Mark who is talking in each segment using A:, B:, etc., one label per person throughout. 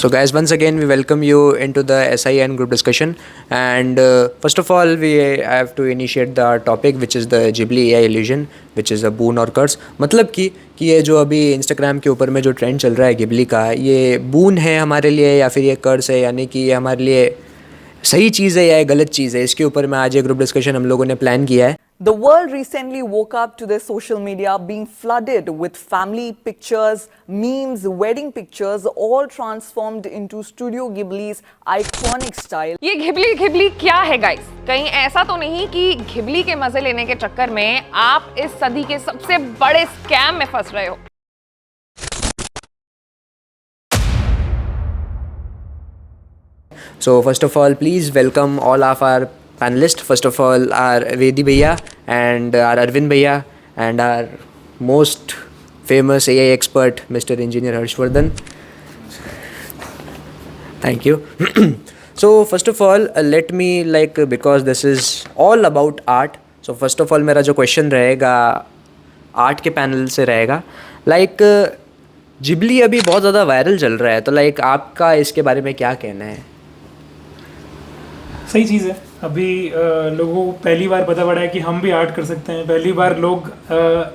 A: So, guys, once again, we welcome you into the SIN group discussion. And first of all, we have to initiate the topic, which is the Ghibli AI illusion, which is a boon और कर्ज. मतलब कि ये जो अभी Instagram के ऊपर में जो ट्रेंड चल रहा है गिबली का, ये बून है हमारे लिए या फिर ये कर्ज है, यानी कि ये हमारे लिए सही चीज़ है या गलत चीज़ है, इसके ऊपर में आज ये ग्रुप डिस्कशन हम लोगों ने प्लान किया है.
B: The world recently woke up to their social media being flooded with family pictures, memes, wedding pictures, all transformed into Studio Ghibli's iconic style.
C: ये घिबली घिबली क्या है गाइस? कहीं ऐसा तो नहीं कि घिबली के मजे लेने के चक्कर में आप इस सदी के सबसे बड़े स्कैम में फंस रहे हो?
A: So first of all, please welcome all of our panelists. First of all, our Vedi Bhaiya and our Arvind Bhaiya and our most famous AI expert, Mr. Engineer Harshvardhan. Thank you. So first of all, let me because this is all about art. So first of all, मेरा जो question रहेगा art के panel से रहेगा. Ghibli अभी बहुत ज़्यादा viral चल रहा है, तो आपका इसके बारे में क्या कहना है?
D: सही चीज़ है. अभी लोगों को पहली बार पता पड़ा है कि हम भी आर्ट कर सकते हैं. पहली बार लोग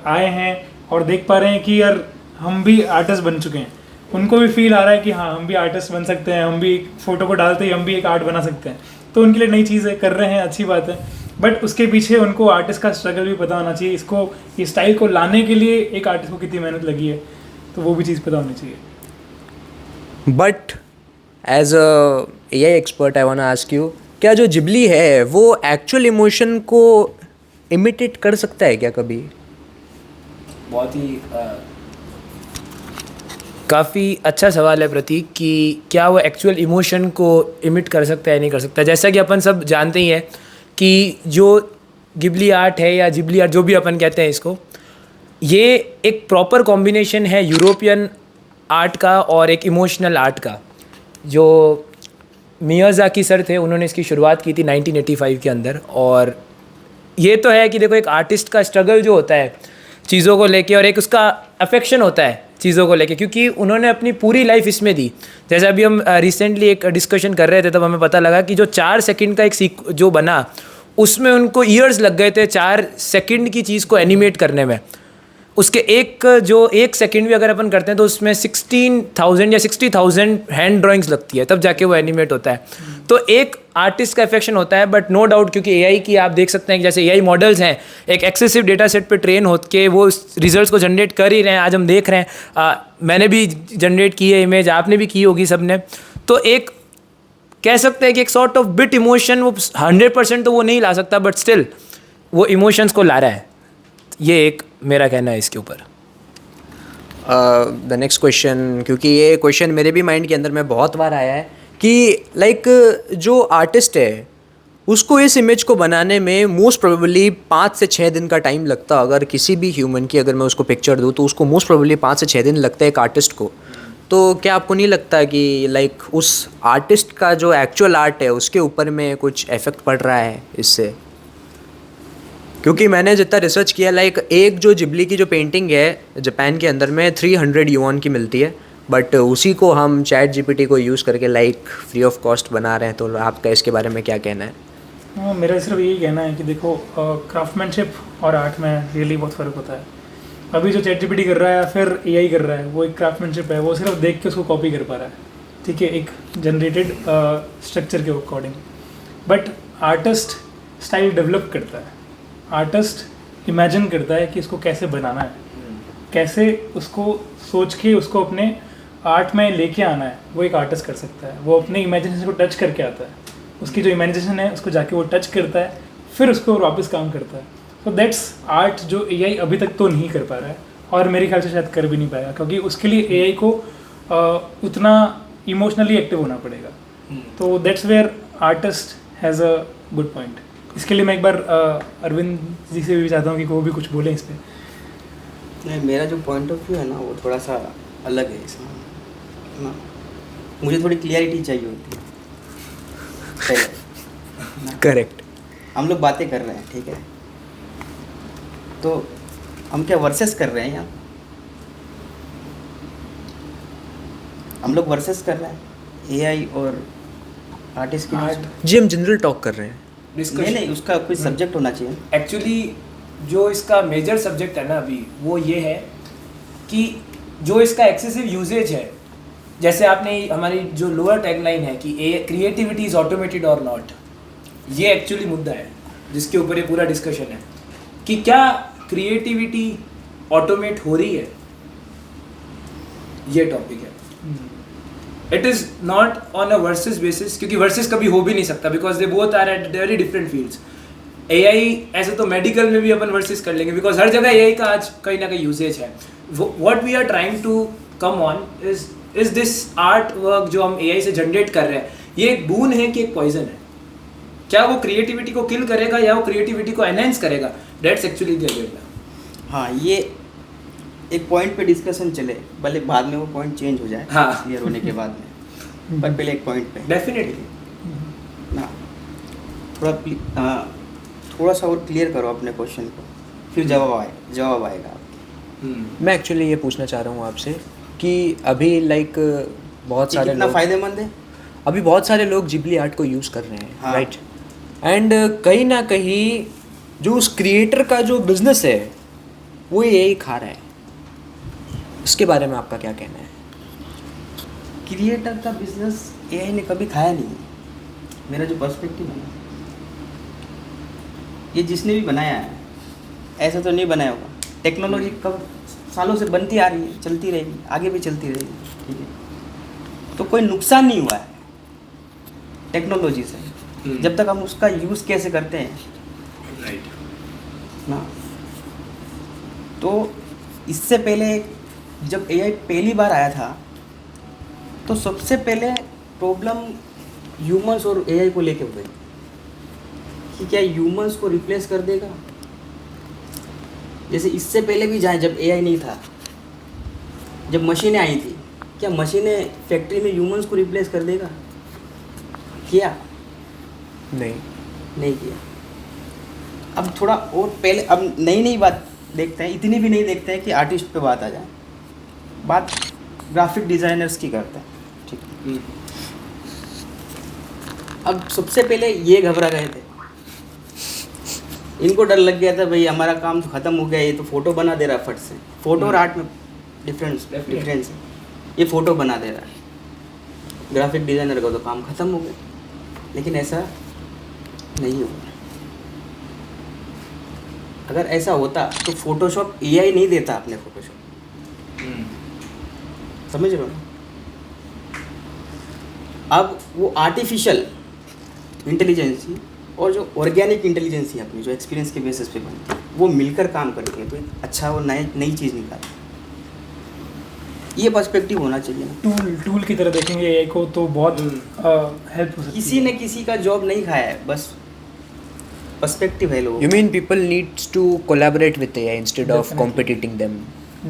D: आए हैं और देख पा रहे हैं कि यार हम भी आर्टिस्ट बन चुके हैं. उनको भी फील आ रहा है कि हाँ हम भी आर्टिस्ट बन सकते हैं, हम भी फ़ोटो को डालते ही हम भी एक आर्ट बना सकते हैं. तो उनके लिए नई चीज़ है, कर रहे हैं, अच्छी बात है. बट उसके पीछे उनको आर्टिस्ट का स्ट्रगल भी पता होना चाहिए. इसको इस स्टाइल को लाने के लिए एक आर्टिस्ट को कितनी मेहनत लगी है, तो वो भी चीज़ पता होनी चाहिए.
A: But as a AI expert I want to ask you, क्या जो जिबली है वो एक्चुअल इमोशन को इमिटेट कर सकता है क्या कभी?
E: बहुत ही काफ़ी अच्छा सवाल है प्रतीक कि क्या वो एक्चुअल इमोशन को इमिट कर सकता है नहीं कर सकता. जैसा कि अपन सब जानते ही हैं कि जो गिबली आर्ट है या जिबली आर्ट जो भी अपन कहते हैं इसको, ये एक प्रॉपर कॉम्बिनेशन है यूरोपियन आर्ट का और एक इमोशनल आर्ट का. जो मियाज़ाकी सर थे उन्होंने इसकी शुरुआत की थी 1985 के अंदर. और ये तो है कि देखो एक आर्टिस्ट का स्ट्रगल जो होता है चीज़ों को लेके और एक उसका अफेक्शन होता है चीज़ों को लेके, क्योंकि उन्होंने अपनी पूरी लाइफ इसमें दी. जैसे अभी हम रिसेंटली एक डिस्कशन कर रहे थे तब हमें पता लगा कि जो 4 सेकंड का एक जो बना उसमें उनको ईयर्स लग गए थे 4 सेकंड की चीज़ को एनिमेट करने में. उसके एक सेकंड भी अगर अपन करते हैं तो उसमें 16,000 या 60,000 हैंड ड्राइंग्स लगती है, तब जाके वो एनिमेट होता है. तो एक आर्टिस्ट का अफेक्शन होता है. बट नो डाउट क्योंकि AI की आप देख सकते हैं कि जैसे AI मॉडल्स हैं एक एक्सेसिव डेटा सेट पे ट्रेन होकर के वो रिजल्ट्स को जनरेट कर ही रहे हैं. आज हम देख रहे हैं, मैंने भी जनरेट की है इमेज, आपने भी की होगी सबने. तो एक कह सकते हैं कि एक सॉर्ट ऑफ बिट इमोशन वो 100% तो वो नहीं ला सकता, बट स्टिल वो इमोशंस को ला रहा है. ये एक मेरा कहना है इसके ऊपर.
A: द नेक्स्ट क्वेश्चन, क्योंकि ये क्वेश्चन मेरे भी माइंड के अंदर में बहुत बार आया है कि जो आर्टिस्ट है उसको इस इमेज को बनाने में मोस्ट प्रोबेबली 5 से 6 दिन का टाइम लगता. अगर किसी भी ह्यूमन की अगर मैं उसको पिक्चर दूँ तो उसको मोस्ट प्रोबेबली 5 से 6 दिन लगता है एक आर्टिस्ट को. तो क्या आपको नहीं लगता कि उस आर्टिस्ट का जो एक्चुअल आर्ट है उसके ऊपर में कुछ इफेक्ट पड़ रहा है इससे? क्योंकि मैंने जितना रिसर्च किया एक जो जिबली की जो पेंटिंग है जापान के अंदर में 300 युआन की मिलती है, बट उसी को हम चैट GPT को यूज़ करके फ्री ऑफ कॉस्ट बना रहे हैं. तो आपका इसके बारे में क्या कहना है?
D: मेरा सिर्फ यही कहना है कि देखो क्राफ्टमैनशिप और आर्ट में रियली बहुत फ़र्क होता है. अभी जो चैट GPT कर रहा है फिर AI कर रहा है, वो एक क्राफ्टमैनशिप है. वो सिर्फ देख के उसको कॉपी कर पा रहा है, ठीक है, एक जनरेटेड स्ट्रक्चर के according. But artist style develop करता है. आर्टिस्ट इमेजिन करता है कि इसको कैसे बनाना है, कैसे उसको सोच के उसको अपने आर्ट में लेके आना है. वो एक आर्टिस्ट कर सकता है. वो अपने इमेजिनेशन को टच करके आता है. उसकी जो इमेजिनेशन है उसको जाके वो टच करता है, फिर उसको वापस काम करता है. तो दैट्स आर्ट जो AI अभी तक तो नहीं कर पा रहा है और मेरे ख्याल से शायद कर भी नहीं पाएगा, क्योंकि उसके लिए AI को उतना इमोशनली एक्टिव होना पड़ेगा. तो that's where artist has a good point. इसके लिए मैं एक बार अरविंद जी से भी चाहता हूँ कि वो भी कुछ बोलें इस पर.
F: नहीं, मेरा जो पॉइंट ऑफ व्यू है ना वो थोड़ा सा अलग है इसमें ना. मुझे थोड़ी क्लियरिटी चाहिए होती है.
A: करेक्ट.
F: हम लोग बातें कर रहे हैं, ठीक है, तो हम क्या वर्सेस कर रहे हैं यहाँ? हम लोग वर्सेस कर रहे हैं. एआई और आर्टिस्ट के बीच?
A: जी हम जनरल टॉक कर रहे हैं।
F: नहीं, उसका कोई सब्जेक्ट होना चाहिए।
E: एक्चुअली जो इसका मेजर सब्जेक्ट है ना अभी वो ये है कि जो इसका एक्सेसिव यूजेज है, जैसे आपने हमारी जो लोअर टैगलाइन है कि क्रिएटिविटी इज ऑटोमेटेड और नॉट, ये एक्चुअली मुद्दा है जिसके ऊपर ये पूरा डिस्कशन है कि क्या क्रिएटिविटी ऑटोमेट हो रही है, ये टॉपिक है। It is not on a versus basis, क्योंकि वर्सेस कभी हो भी नहीं सकता because they both are at very different fields. AI ऐसे तो मेडिकल में भी अपन वर्सेस कर लेंगे बिकॉज हर जगह एआई का आज कहीं ना कहीं यूसेज है। What we are trying to come on is this art work जो हम एआई से जनरेट कर रहे हैं, ये एक बून है कि एक पॉइजन है? क्या वो क्रिएटिविटी को किल करेगा या वो क्रिएटिविटी को एनहेंस करेगा? That's actually the agenda.
F: हाँ, ये एक पॉइंट पे डिस्कशन चले, भले बाद में वो पॉइंट चेंज हो जाए
E: हाँ।
F: क्लियर होने के बाद में, पर पहले एक पॉइंट पे
E: डेफिनेटली
F: ना थोड़ा सा और क्लियर करो अपने क्वेश्चन को, फिर जवाब आएगा।
A: मैं एक्चुअली ये पूछना चाह रहा हूँ आपसे कि अभी लाइक बहुत
F: ये
A: सारे
F: कितना
A: लोग,
F: फायदेमंद है?
A: अभी बहुत सारे लोग जिबली आर्ट को यूज़ कर रहे हैं,
F: हाँ।
A: राइट? एंड कहीं ना कहीं जो उस क्रिएटर का जो बिजनेस है वो यही खा रहा है। इसके बारे में आपका क्या कहना है?
F: क्रिएटर का बिजनेस एआई ने कभी खाया नहीं, मेरा जो पर्सपेक्टिव है ना, ये जिसने भी बनाया है ऐसा तो नहीं बनाया होगा। टेक्नोलॉजी कब सालों से बनती आ रही है, चलती रहेगी, आगे भी चलती रहेगी, ठीक है? तो कोई नुकसान नहीं हुआ है टेक्नोलॉजी से, जब तक हम उसका यूज़ कैसे करते हैं, राइट ना। तो इससे पहले जब एआई पहली बार आया था तो सबसे पहले प्रॉब्लम ह्यूमंस और एआई को लेके हुई कि क्या ह्यूमंस को रिप्लेस कर देगा। जैसे इससे पहले भी जाए, जब एआई नहीं था, जब मशीनें आई थी, क्या मशीनें फैक्ट्री में ह्यूमंस को रिप्लेस कर देगा? किया? नहीं किया। अब थोड़ा और पहले, अब नई बात देखते हैं, इतनी भी नहीं देखते हैं कि आर्टिस्ट पे बात आ जाए, बात ग्राफिक डिज़ाइनर्स की करते हैं, ठीक है? अब सबसे पहले ये घबरा गए थे, इनको डर लग गया था भाई हमारा काम तो ख़त्म हो गया, ये तो फ़ोटो बना दे रहा है फट से। फ़ोटो और आर्ट में डिफरेंस है, ये फ़ोटो बना दे रहा है, ग्राफिक डिज़ाइनर का तो काम ख़त्म हो गया। लेकिन ऐसा नहीं होगा। अगर ऐसा होता तो फोटोशॉप एआई नहीं देता अपने फोटोशॉप, समझ रहे हो ना? अब वो आर्टिफिशियल इंटेलिजेंसी और जो ऑर्गेनिक इंटेलिजेंसी अपनी जो एक्सपीरियंस के बेसिस पे बनती है, वो मिलकर काम करती है तो एक अच्छा और नई चीज़ निकालती है। ये पर्सपेक्टिव होना चाहिए ना।
D: टूल की तरह देखेंगे एआई को तो बहुत हेल्प हो सकती है।
F: किसी ने किसी का जॉब नहीं खाया है, बस पर्सपेक्टिव है लोगों।
A: You mean people needs to collaborate with AI instead of
D: Definitely.
A: competing them?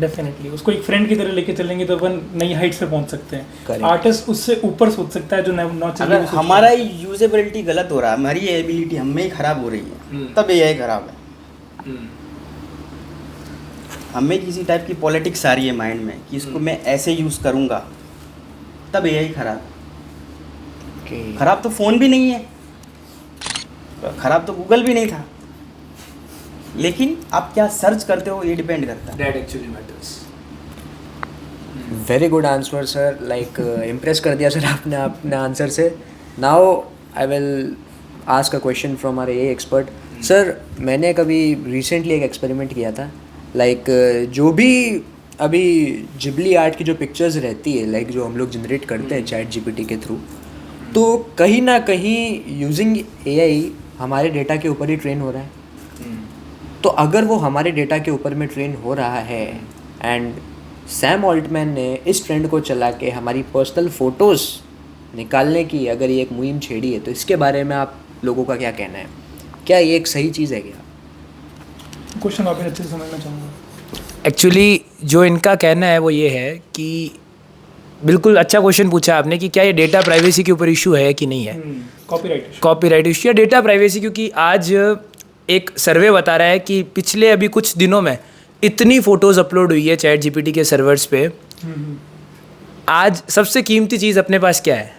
D: Definitely उसको एक फ्रेंड की तरह लेके चलेंगे तो अपन नई हाइट्स पे पहुंच सकते हैं।
A: Correct.
D: आर्टिस्ट उससे ऊपर सोच सकता है जो नॉट
F: अगर हमारा यूजेबिलिटी गलत हो रहा है, हमारी एबिलिटी हम में ही खराब हो रही है, तब एआई खराब है। हमें किसी टाइप की पॉलिटिक्स आ रही है माइंड में कि इसको मैं ऐसे यूज़ करूँगा, तब एआई खराब।
A: Okay.
F: खराब तो फ़ोन भी नहीं है, खराब तो गूगल भी नहीं था, लेकिन आप क्या सर्च करते हो ये डिपेंड करता है।
E: That actually matters.
A: Very good answer sir, like impress कर दिया सर आपने अपने आंसर से। Now I will ask a question from our AI expert. Sir मैंने कभी रिसेंटली एक एक्सपेरिमेंट किया था, लाइक जो भी अभी जिबली आर्ट की जो पिक्चर्स रहती है, लाइक जो हम लोग जनरेट करते हैं चैट जीपीटी के थ्रू, तो कहीं ना कहीं यूजिंग एआई हमारे डेटा के ऊपर ही ट्रेन हो रहा है। तो अगर वो हमारे डेटा के ऊपर में ट्रेन हो रहा है एंड सैम ऑल्टमैन ने इस ट्रेंड को चला के हमारी पर्सनल फ़ोटोज़ निकालने की अगर ये एक मुहिम छेड़ी है, तो इसके बारे में आप लोगों का क्या कहना है? क्या ये एक सही चीज़ है क्या?
D: क्वेश्चन वापस अच्छे से समझना चाहूँगा।
E: एक्चुअली जो इनका कहना है वो ये है कि बिल्कुल अच्छा क्वेश्चन पूछा आपने कि क्या ये डेटा प्राइवेसी के ऊपर इशू है कि नहीं है, कॉपीराइट इशू या डेटा प्राइवेसी। क्योंकि आज एक सर्वे बता रहा है कि पिछले अभी कुछ दिनों में इतनी फ़ोटोज़ अपलोड हुई है चैट जीपीटी के सर्वर्स पे। आज सबसे कीमती चीज़ अपने पास क्या है?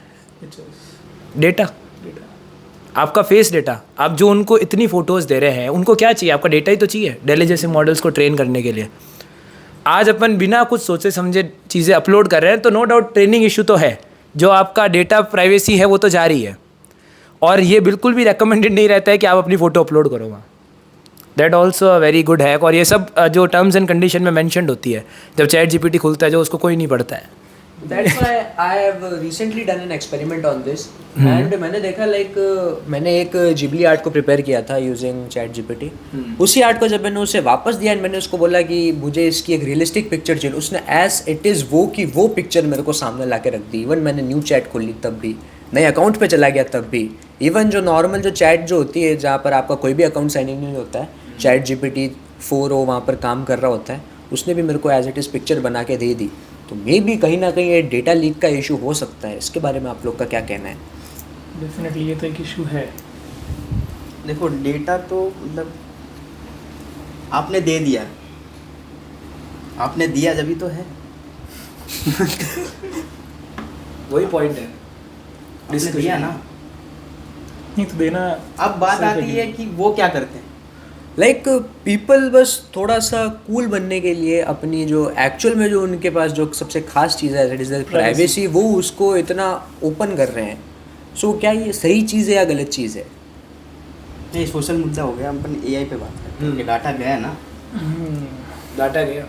D: Pictures
E: data,
D: data.
E: आपका फेस डेटा, आप जो उनको इतनी फ़ोटोज़ दे रहे हैं उनको क्या चाहिए? आपका डेटा ही तो चाहिए डेली जैसे मॉडल्स को ट्रेन करने के लिए। आज अपन बिना कुछ सोचे समझे चीज़ें अपलोड कर रहे हैं तो नो डाउट ट्रेनिंग इशू तो है, जो आपका डेटा प्राइवेसी है वो तो जारी है, और ये बिल्कुल भी रेकमेंडेड नहीं रहता है कि आप अपनी फ़ोटो अपलोड करो वहाँ। That also a very good hack, और ये सब जो टर्म्स एंड कंडीशन में मैंशनड होती है जब चैट जीपीटी खुलता है, जो उसको कोई नहीं पढ़ता है।
A: That's why I have recently done an experiment on this and मैंने देखा मैंने एक जिबली आर्ट को प्रिपेयर किया था यूजिंग चैट जीपीटी। उसी आर्ट को जब मैंने उसे वापस दिया, मैंने उसको बोला कि मुझे इसकी एक रियलिस्टिक पिक्चर चाहिए, उसने एज इट इज़ वो पिक्चर मेरे को सामने ला के रख दी। इवन मैंने न्यू चैट खोल ली तब भी, नए अकाउंट पे चला गया तब भी, इवन जो नॉर्मल जो चैट जो होती है जहाँ पर आपका कोई भी अकाउंट साइन इन नहीं होता है, चैट जीपीटी 4 वहाँ पर काम कर रहा होता है, उसने भी मेरे को एज इट इज़ पिक्चर बना के दे दी। तो मे भी कहीं ना कहीं ये डेटा लीक का इशू हो सकता है। इसके बारे में आप लोग का क्या कहना है?
D: डेफिनेटली ये तो एक इशू है।
F: देखो डेटा तो मतलब आपने दे दिया, आपने दिया जब तो है।
E: वही पॉइंट है,
F: आपने दिया ना,
D: नहीं तो देना।
F: अब बात आती है कि वो क्या करते हैं।
A: पीपल बस थोड़ा सा कूल बनने के लिए अपनी जो एक्चुअल में जो उनके पास जो सबसे खास चीज़ है दैट इज़ प्राइवेसी, वो उसको इतना ओपन कर रहे हैं। सो क्या ये सही चीज़ है या गलत चीज़ है?
F: ये सोशल मुद्दा हो गया, अपन एआई पे बात करते हैं। डाटा गया ना,
E: डाटा गया,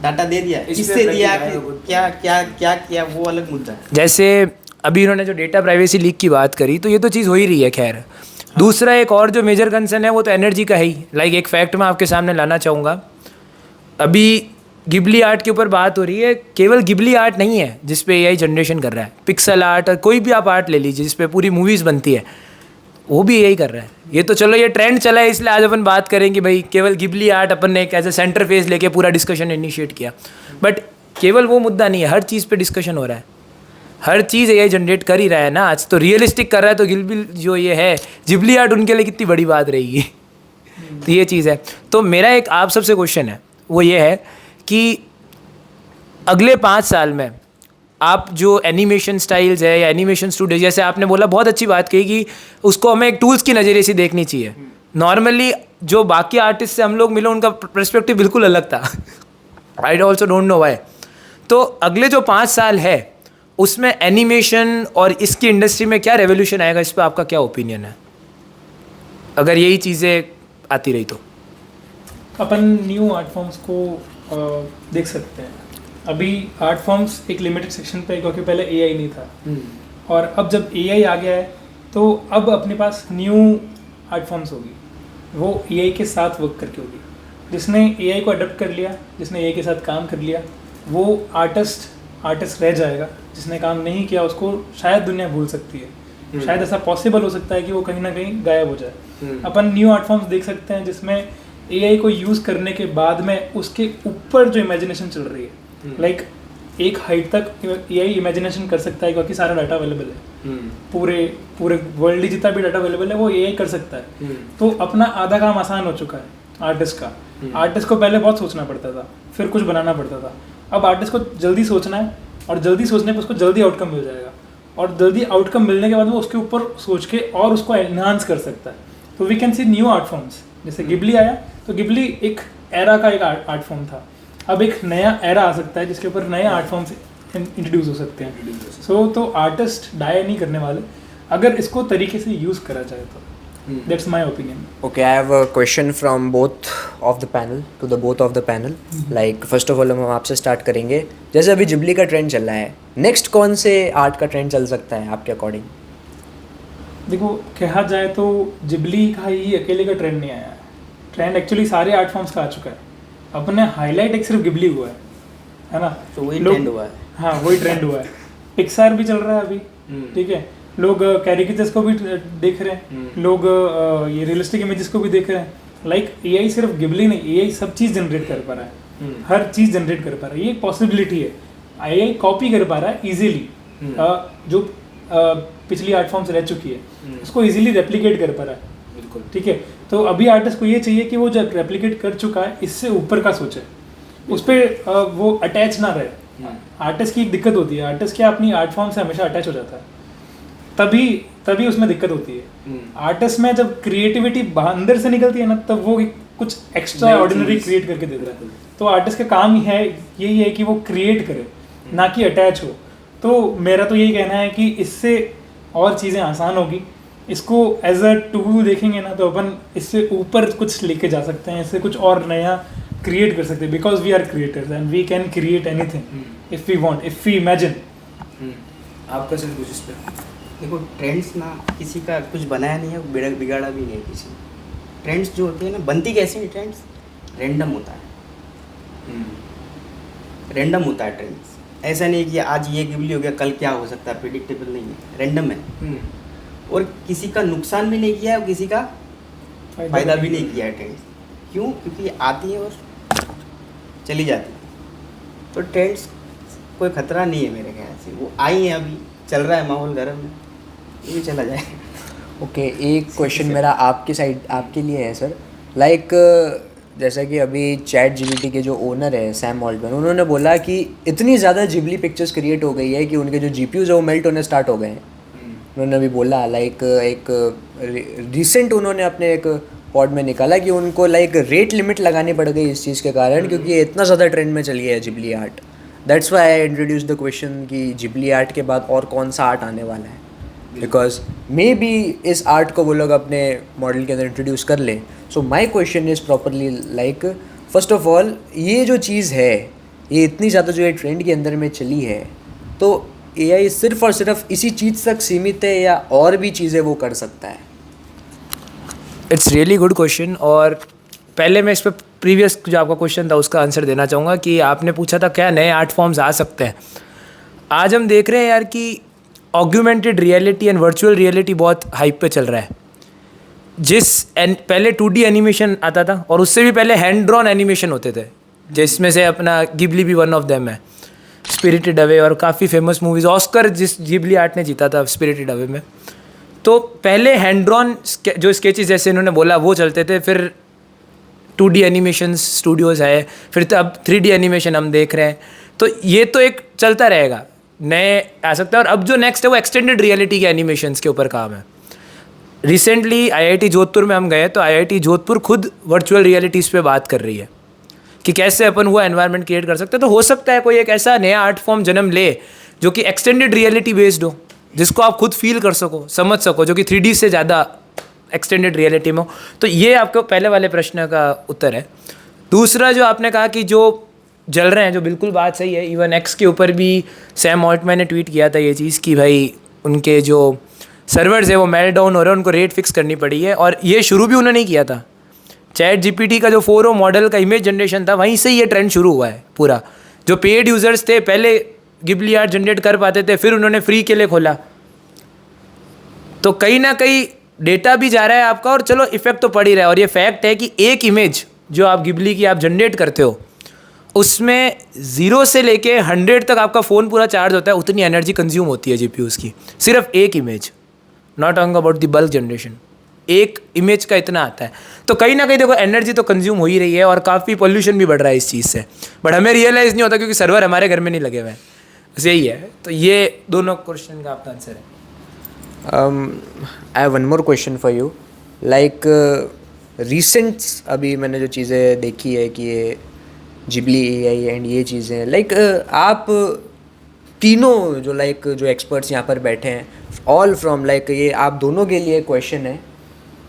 F: डाटा दे दिया, किससे दिया, क्या क्या क्या किया, वो अलग मुद्दा है।
E: जैसे अभी इन्होंने जो डेटा प्राइवेसी लीक की बात करी, तो ये तो चीज़ हो ही रही है। खैर दूसरा एक और जो मेजर कंसर्न है वो तो एनर्जी का ही। एक फैक्ट मैं आपके सामने लाना चाहूँगा। अभी गिबली आर्ट के ऊपर बात हो रही है, केवल गिबली आर्ट नहीं है जिस पे एआई जनरेशन कर रहा है, पिक्सल आर्ट और कोई भी आप आर्ट ले लीजिए जिस पे पूरी मूवीज़ बनती है, वो भी एआई कर रहा है। ये तो चलो ये ट्रेंड चला है, इसलिए आज अपन बात करेंगे भाई केवल गिबली आर्ट अपन ने एक एज ए सेंटर फेस लेके पूरा डिस्कशन इनिशिएट किया। बट केवल वो मुद्दा नहीं है, हर चीज़ पे डिस्कशन हो रहा है, हर चीज़ एआई जनरेट कर ही रहा है ना। आज तो रियलिस्टिक कर रहा है, तो गिबली जो ये है जिबली आर्ट उनके लिए कितनी बड़ी बात रहेगी। तो ये चीज़ है। तो मेरा एक आप सबसे क्वेश्चन है, वो ये है कि अगले 5 साल में आप जो एनिमेशन स्टाइल्स है या एनिमेशन स्टूडियो, जैसे आपने बोला बहुत अच्छी बात कही कि उसको हमें एक टूल्स की नज़रिए से देखनी चाहिए। नॉर्मली जो बाकी आर्टिस्ट से हम लोग मिले उनका पर्सपेक्टिव बिल्कुल अलग था। I also don't know why. तो अगले जो 5 साल है उसमें एनिमेशन और इसकी इंडस्ट्री में क्या रेवोल्यूशन आएगा, इस पर आपका क्या ओपिनियन है, अगर यही चीज़ें आती रही तो?
D: अपन न्यू आर्ट फॉर्म्स को देख सकते हैं। अभी आर्ट फॉर्म्स एक लिमिटेड सेक्शन पे, क्योंकि पहले एआई नहीं था, और अब जब एआई आ गया है तो अब अपने पास न्यू आर्ट फॉर्म्स होगी, वो एआई के साथ वर्क करके होगी। जिसने एआई को अडॉप्ट कर लिया, जिसने एआई के साथ काम कर लिया, वो आर्टिस्ट रह जाएगा। जिसने काम नहीं किया उसको शायद दुनिया भूल सकती है। शायद ऐसा पॉसिबल हो सकता है कि वो कहीं ना कहीं गायब हो जाए। अपन न्यू आर्ट फॉर्म्स देख सकते हैं जिसमें एआई को यूज़ करने के बाद में उसके ऊपर जो इमेजिनेशन चल रही है, एक हाइट तक एआई इमेजिनेशन कर सकता है, क्योंकि सारा डाटा अवेलेबल है। पूरे वर्ल्ड जितना भी डाटा अवेलेबल है वो एआई कर सकता है। तो अपना आधा काम आसान हो चुका है आर्टिस्ट का। आर्टिस्ट को पहले बहुत सोचना पड़ता था, फिर कुछ बनाना पड़ता था। अब आर्टिस्ट को जल्दी सोचना है, और जल्दी सोचने पर उसको जल्दी आउटकम मिल जाएगा, और जल्दी आउटकम मिलने के बाद वो उसके ऊपर सोच के और उसको एनहांस कर सकता है। तो we can see new art forms. जैसे गिबली आया तो गिबली एक एरा का एक आर्ट फॉर्म था, अब एक नया एरा आ सकता है जिसके ऊपर नए आर्ट फॉर्म्स इंट्रोड्यूस हो सकते हैं। तो आर्टिस्ट डाई नहीं करने वाले अगर इसको तरीके से यूज़ करा जाए तो। That's my opinion.
A: Okay, I have a question from both of the panel, to the both of the panel. First of all हम आपसे स्टार्ट करेंगे। जैसे अभी जिबली का ट्रेंड चल रहा है, नेक्स्ट कौन से आर्ट का ट्रेंड चल सकता है आपके अकॉर्डिंग?
D: देखो, कहा जाए तो जिबली का ही अकेले का ट्रेंड नहीं आया है। ट्रेंड एक्चुअली सारे आर्ट फॉर्म्स का आ चुका है। अपने हाईलाइट एक सिर्फ गिबली हुआ है ना?
F: तो वही ट्रेंड हुआ है।
D: हाँ, वही ट्रेंड हुआ है। पिक्सार भी चल रहा है अभी, ठीक है। लोग कैरिकेचर्स को भी देख रहे हैं, लोग ये रियलिस्टिक इमेजेस को भी देख रहे हैं। एआई सिर्फ गिबली नहीं, एआई सब चीज़ जनरेट कर पा रहा है, हर चीज़ जनरेट कर पा रहा है। ये एक पॉसिबिलिटी है। एआई कॉपी कर पा रहा है इजीली, जो पिछली आर्ट फॉर्म्स रह चुकी है उसको इजीली रेप्लिकेट कर पा रहा है। बिल्कुल ठीक है। तो अभी आर्टिस्ट को ये चाहिए कि वो जब रेप्लिकेट कर चुका है इससे ऊपर का सोचे, उस पर वो अटैच ना रहे। आर्टिस्ट की एक दिक्कत होती है, आर्टिस्ट क्या अपनी आर्ट फॉर्म से हमेशा अटैच हो जाता है। तभी तभी उसमें दिक्कत होती है। आर्टिस्ट में जब क्रिएटिविटी अंदर से निकलती है ना, तब वो कुछ एक्स्ट्रा ऑर्डिनरी क्रिएट करके देता है। तो आर्टिस्ट का काम यही है कि वो क्रिएट करे, ना कि अटैच हो। तो मेरा तो यही कहना है कि इससे और चीज़ें आसान होगी। इसको एज अ टूल देखेंगे ना, तो अपन इससे ऊपर कुछ लेके जा सकते हैं, इससे कुछ और नया क्रिएट कर सकते हैं, because we are creators and we can create anything if we want, if we imagine.
E: आपका सर कुछ इस पे?
F: देखो ट्रेंड्स ना किसी का कुछ बनाया नहीं है, बिगाड़ा भी नहीं है किसी ने। ट्रेंड्स जो होती है ना, बनती कैसे है ट्रेंड्स? रैंडम होता है, रैंडम होता है ट्रेंड्स। ऐसा नहीं कि आज ये गिबली हो गया, कल क्या हो सकता है, प्रिडिक्टेबल नहीं है, रैंडम है। और किसी का नुकसान भी नहीं किया है और किसी का फायदा भी नहीं किया है ट्रेंड्स। क्यों? क्योंकि आती है और चली जाती है। तो ट्रेंड्स कोई खतरा नहीं है मेरे ख्याल से, वो आई हैं, अभी चल रहा है माहौल गर्म है, ये भी चला जाए।
A: ओके, एक क्वेश्चन मेरा आपके साइड आपके लिए है सर। लाइक जैसा कि अभी चैट जीपीटी के जो ओनर है सैम ऑल्टमैन, उन्होंने बोला कि इतनी ज़्यादा जिबली पिक्चर्स क्रिएट हो गई है कि उनके जो जीपीयूज है वो मेल्ट होने स्टार्ट हो गए हैं। उन्होंने अभी बोला, लाइक एक रिसेंट उन्होंने अपने एक पॉड में निकाला कि उनको लाइक रेट लिमिट लगानी पड़ गई इस चीज़ के कारण, क्योंकि ये इतना ज़्यादा ट्रेंड में चली है Ghibli art. That's why I introduce the question कि जिबली आर्ट के बाद और कौन सा आर्ट आने वाला है, बिकॉज मे बी इस आर्ट को वो लोग अपने मॉडल के अंदर इंट्रोड्यूस कर लें। So my question is properly like, first of all ये जो चीज़ है, ये इतनी ज़्यादा जो ये ट्रेंड के अंदर में चली है, तो एआई सिर्फ और सिर्फ इसी चीज़ तक सीमित है या और भी चीज़ें वो कर सकता है?
E: It's really good question. और पहले मैं इस पर प्रीवियस जो आपका क्वेश्चन था उसका आंसर देना चाहूँगा कि आपने पूछा था क्या नए आर्ट फॉर्म्स आ सकते हैं। आज हम देख रहे हैं यार कि augmented reality and virtual reality बहुत हाइप पे चल रहा है। पहले 2D एनिमेशन आता था और उससे भी पहले हैंड ड्रॉन एनिमेशन होते थे, जिसमें से अपना गिबली भी वन ऑफ देम है, स्पिरिटेड अवे, और काफ़ी फेमस मूवीज़, ऑस्कर जिस जिबली आर्ट ने जीता था स्पिरिटेड अवे में। तो पहले हैंड ड्रॉन जो स्केचेस जैसे इन्होंने बोला वो चलते थे, फिर 2D एनिमेशन स्टूडियोज़ है, फिर तो अब 3D एनिमेशन हम देख रहे हैं। तो ये तो एक चलता रहेगा, नए आ सकता है। और अब जो नेक्स्ट है वो एक्सटेंडेड रियलिटी के एनिमेशंस के ऊपर काम है। रिसेंटली IIT जोधपुर में हम गए तो IIT जोधपुर खुद वर्चुअल रियलिटीज़ पे बात कर रही है कि कैसे अपन वो एनवायरनमेंट क्रिएट कर सकते हैं। तो हो सकता है कोई एक ऐसा नया आर्ट फॉर्म जन्म ले जो कि एक्सटेंडेड रियलिटी बेस्ड हो, जिसको आप खुद फील कर सको, समझ सको, जो कि 3D से ज़्यादा एक्सटेंडेड रियलिटी में हो। तो ये आपको पहले वाले प्रश्न का उत्तर है। दूसरा जो आपने कहा कि जो जल रहे हैं, जो बिल्कुल बात सही है। इवन X के ऊपर भी सैम ऑल्टमैन ने ट्वीट किया था ये चीज़ कि भाई उनके जो सर्वर्स है वो मेल्ट डाउन हो रहे हैं, उनको रेट फिक्स करनी पड़ी है। और ये शुरू भी उन्होंने किया था। चैट जीपीटी का जो 4o मॉडल का इमेज जनरेशन था, वहीं से ये ट्रेंड शुरू हुआ है पूरा। जो पेड यूज़र्स थे पहले गिबली आर्ट जनरेट कर पाते थे, फिर उन्होंने फ्री के लिए खोला। तो कहीं ना कहीं डेटा भी जा रहा है आपका, और चलो इफेक्ट तो पड़ ही रहा है। और ये फैक्ट है कि एक इमेज जो आप गिबली की आप जनरेट करते हो, उसमें 0 से लेके 100 तक आपका फ़ोन पूरा चार्ज होता है, उतनी एनर्जी कंज्यूम होती है जीपीयूज़ की, सिर्फ एक image. Not talking about the bulk generation, एक इमेज का इतना आता है। तो कहीं ना कहीं देखो एनर्जी तो कंज्यूम हो ही रही है, और काफ़ी पोल्यूशन भी बढ़ रहा है इस चीज़ से, बट हमें रियलाइज़ नहीं होता क्योंकि सर्वर हमारे घर में नहीं लगे हुए हैं। बस यही है। तो ये दोनों क्वेश्चन का आपका आंसर है।
A: I have one more question for you. Like recents अभी मैंने जो चीज़ें देखी है कि ये जिबली AI एंड ये चीज़ें, लाइक आप तीनों जो जो एक्सपर्ट्स यहाँ पर बैठे हैं, ऑल फ्रॉम लाइक, ये आप दोनों के लिए क्वेश्चन है,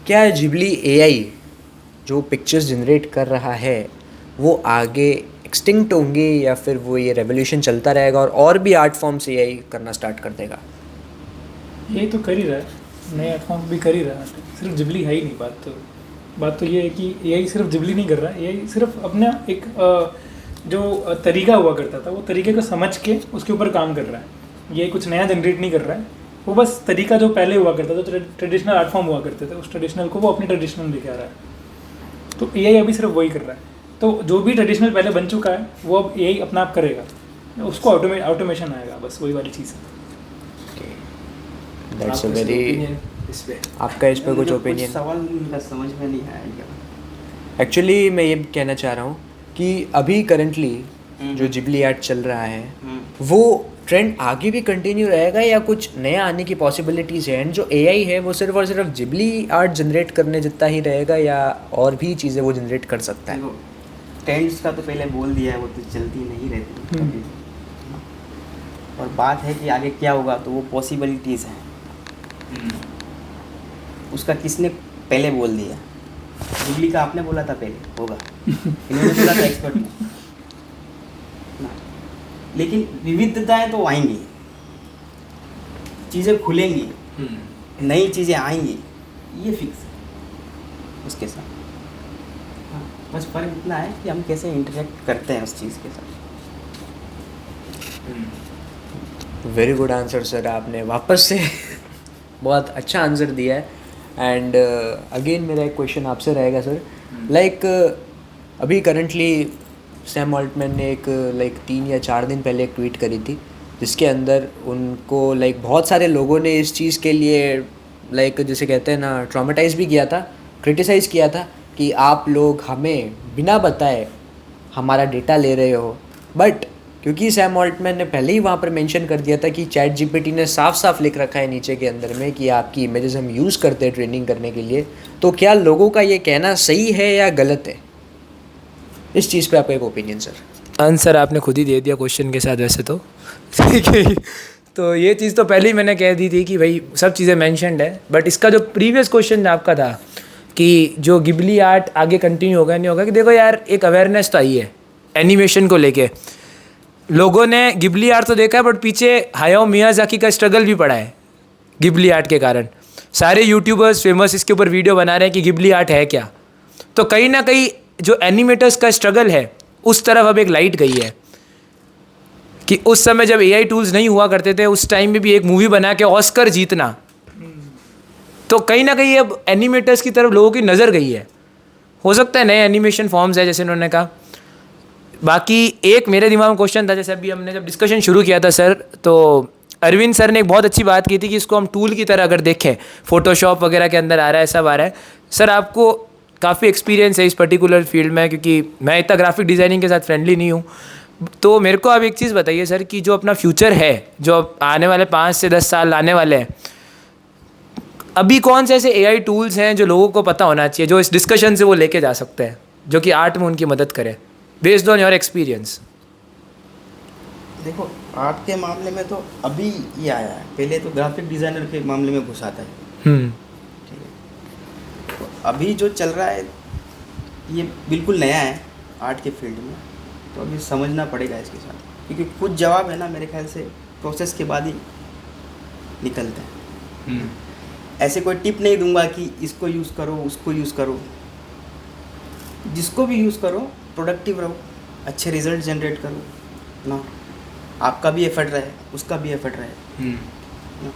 A: क्या जिबली AI जो पिक्चर्स जनरेट कर रहा है वो आगे एक्सटिंक्ट होंगे, या फिर वो ये रेवोल्यूशन चलता रहेगा और भी आर्ट फॉर्म्स AI करना स्टार्ट कर देगा?
D: यही तो कर ही रहा है, नए आर्ट फॉर्म भी कर ही रहा है, सिर्फ जिबली है ही नहीं। बात तो ये है कि AI सिर्फ जिबली नहीं कर रहा है, AI सिर्फ अपना एक जो तरीका हुआ करता था वो तरीके को समझ के उसके ऊपर काम कर रहा है। ये कुछ नया जनरेट नहीं कर रहा है, वो बस तरीका जो पहले हुआ करता था, जो ट्रेडिशनल आर्ट फॉर्म हुआ करते थे, उस ट्रेडिशनल को वो अपनी ट्रेडिशनल लेके आ रहा है। तो AI अभी सिर्फ वही कर रहा है। तो जो भी ट्रेडिशनल पहले बन चुका है वो अब AI अपना आप करेगा, उसको ऑटोमेशन आएगा, बस वही वाली चीज़ है।
A: दैट्स अ वेरी, आपका इस पर कुछ ओपिनियन?
F: सवाल मेरा समझ में नहीं आया।
A: एक्चुअली मैं ये कहना चाह रहा हूँ कि अभी करंटली जो जिबली आर्ट चल रहा है वो ट्रेंड आगे भी कंटिन्यू रहेगा या कुछ नया आने की पॉसिबिलिटीज़ है? एंड जो एआई है वो सिर्फ और सिर्फ जिबली आर्ट जनरेट करने जितना ही रहेगा या और भी चीज़ें वो जनरेट कर सकता है?
F: देखो ट्रेंड्स का तो पहले बोल दिया है, वो तो चलती नहीं रहती कभी। और बात है कि आगे क्या होगा, तो वो पॉसिबिलिटीज़ हैं, उसका किसने पहले बोल दिया? जिबली का आपने बोला था पहले होगा, इन्होंने बोला था एक्सपर्ट ने ना। लेकिन विविधताएं तो आएंगी, चीज़ें खुलेंगी, नई चीज़ें आएंगी, ये फिक्स है उसके साथ। हाँ, बस फर्क इतना है कि हम कैसे इंटरेक्ट करते हैं उस चीज़ के साथ।
A: वेरी गुड आंसर सर, आपने वापस से बहुत अच्छा आंसर दिया है। एंड अगेन मेरा एक क्वेश्चन आपसे रहेगा सर, लाइक अभी करंटली सैम ऑल्टमैन ने एक 3 या 4 दिन पहले एक ट्वीट करी थी जिसके अंदर उनको बहुत सारे लोगों ने इस चीज़ के लिए जैसे कहते हैं ना ट्रॉमेटाइज भी किया था, क्रिटिसाइज़ किया था कि आप लोग हमें बिना बताए हमारा डेटा ले रहे हो। बट क्योंकि सैम ऑल्टमैन ने पहले ही वहाँ पर मेंशन कर दिया था कि चैट जीपीटी ने साफ साफ लिख रखा है नीचे के अंदर में कि आपकी इमेजेस हम यूज़ करते हैं ट्रेनिंग करने के लिए, तो क्या लोगों का ये कहना सही है या गलत है? इस चीज़ पे आपका एक ओपिनियन सर।
E: आंसर आपने खुद ही दे दिया क्वेश्चन के साथ वैसे तो ठीक है। तो ये चीज़ तो पहले ही मैंने कह दी थी कि भाई सब चीज़ें मैंशनड है, बट इसका जो प्रीवियस क्वेश्चन आपका था कि जो गिबली आर्ट आगे कंटिन्यू होगा नहीं होगा, कि देखो यार एक अवेयरनेस तो आई है एनिमेशन को लेके, लोगों ने गिबली आर्ट तो देखा है बट पीछे हायाओ मियाज़ाकी का स्ट्रगल भी पड़ा है गिबली आर्ट के कारण। सारे यूट्यूबर्स फेमस इसके ऊपर वीडियो बना रहे हैं कि गिबली आर्ट है क्या। तो कहीं ना कहीं जो एनिमेटर्स का स्ट्रगल है उस तरफ अब एक लाइट गई है कि उस समय जब एआई टूल्स नहीं हुआ करते थे उस टाइम में भी एक मूवी बना के ऑस्कर जीतना, तो कहीं ना कहीं अब एनिमेटर्स की तरफ लोगों की नज़र गई है। हो सकता है नए एनिमेशन फॉर्म्स है जैसे उन्होंने कहा। बाकी एक मेरे दिमाग में क्वेश्चन था, जैसे अभी हमने जब डिस्कशन शुरू किया था सर, तो अरविंद सर ने एक बहुत अच्छी बात की थी कि इसको हम टूल की तरह अगर देखें, फोटोशॉप वगैरह के अंदर आ रहा है, सब आ रहा है। सर आपको काफ़ी एक्सपीरियंस है इस पर्टिकुलर फील्ड में, क्योंकि मैं इतना ग्राफिक डिज़ाइनिंग के साथ फ्रेंडली नहीं हूँ, तो मेरे को आप एक चीज़ बताइए सर कि जो अपना फ्यूचर है, जो आने वाले 5 से 10 साल आने वाले हैं, अभी कौन से ऐसे एआई टूल्स हैं जो लोगों को पता होना चाहिए, जो इस डिस्कशन से वो लेके जा सकते हैं, जो कि आर्ट में उनकी मदद करे बेस्ड ऑन योर एक्सपीरियंस?
F: देखो आर्ट के मामले में तो अभी ये आया है, पहले तो ग्राफिक डिज़ाइनर के मामले में घुसाता है। ठीक है, तो अभी जो चल रहा है ये बिल्कुल नया है आर्ट के फील्ड में, तो अभी समझना पड़ेगा इसके साथ, क्योंकि कुछ जवाब है ना मेरे ख्याल से प्रोसेस के बाद ही निकलते हैं। ऐसे कोई टिप नहीं दूंगा कि इसको यूज़ करो उसको यूज़ करो, जिसको भी यूज़ करो प्रोडक्टिव रहो, अच्छे रिजल्ट जनरेट करो ना, आपका भी एफर्ट रहे उसका भी एफर्ट रहे ना।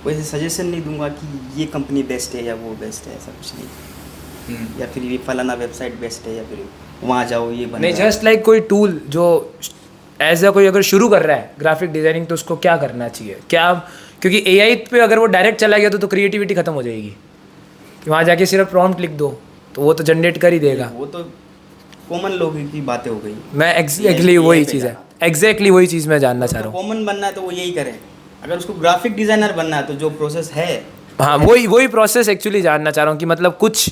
F: वैसे सजेशन नहीं दूंगा कि ये कंपनी बेस्ट है या वो बेस्ट है, ऐसा कुछ नहीं। या फिर ये फलाना वेबसाइट बेस्ट है या फिर वहाँ जाओ ये बना।
E: नहीं, जस्ट लाइक कोई टूल जो एज अ कोई अगर शुरू कर रहा है ग्राफिक डिज़ाइनिंग, तो उसको क्या करना चाहिए क्या? क्योंकि एआई पे अगर वो डायरेक्ट चला गया तो क्रिएटिविटी खत्म हो जाएगी, कि वहाँ जाके सिर्फ प्रॉम्प्ट लिख दो तो वो तो जनरेट कर ही देगा।
F: वो तो कॉमन लोगों की बातें हो गई।
E: मैं एग्जैक्टली वही चीज़ है, एग्जैक्टली वही चीज़ मैं जानना चाह रहा हूँ।
F: कॉमन बनना है तो वो यही करे, अगर उसको ग्राफिक डिज़ाइनर बनना है तो जो प्रोसेस है,
E: हाँ वही प्रोसेस एक्चुअली जानना चाह रहा हूँ कि मतलब कुछ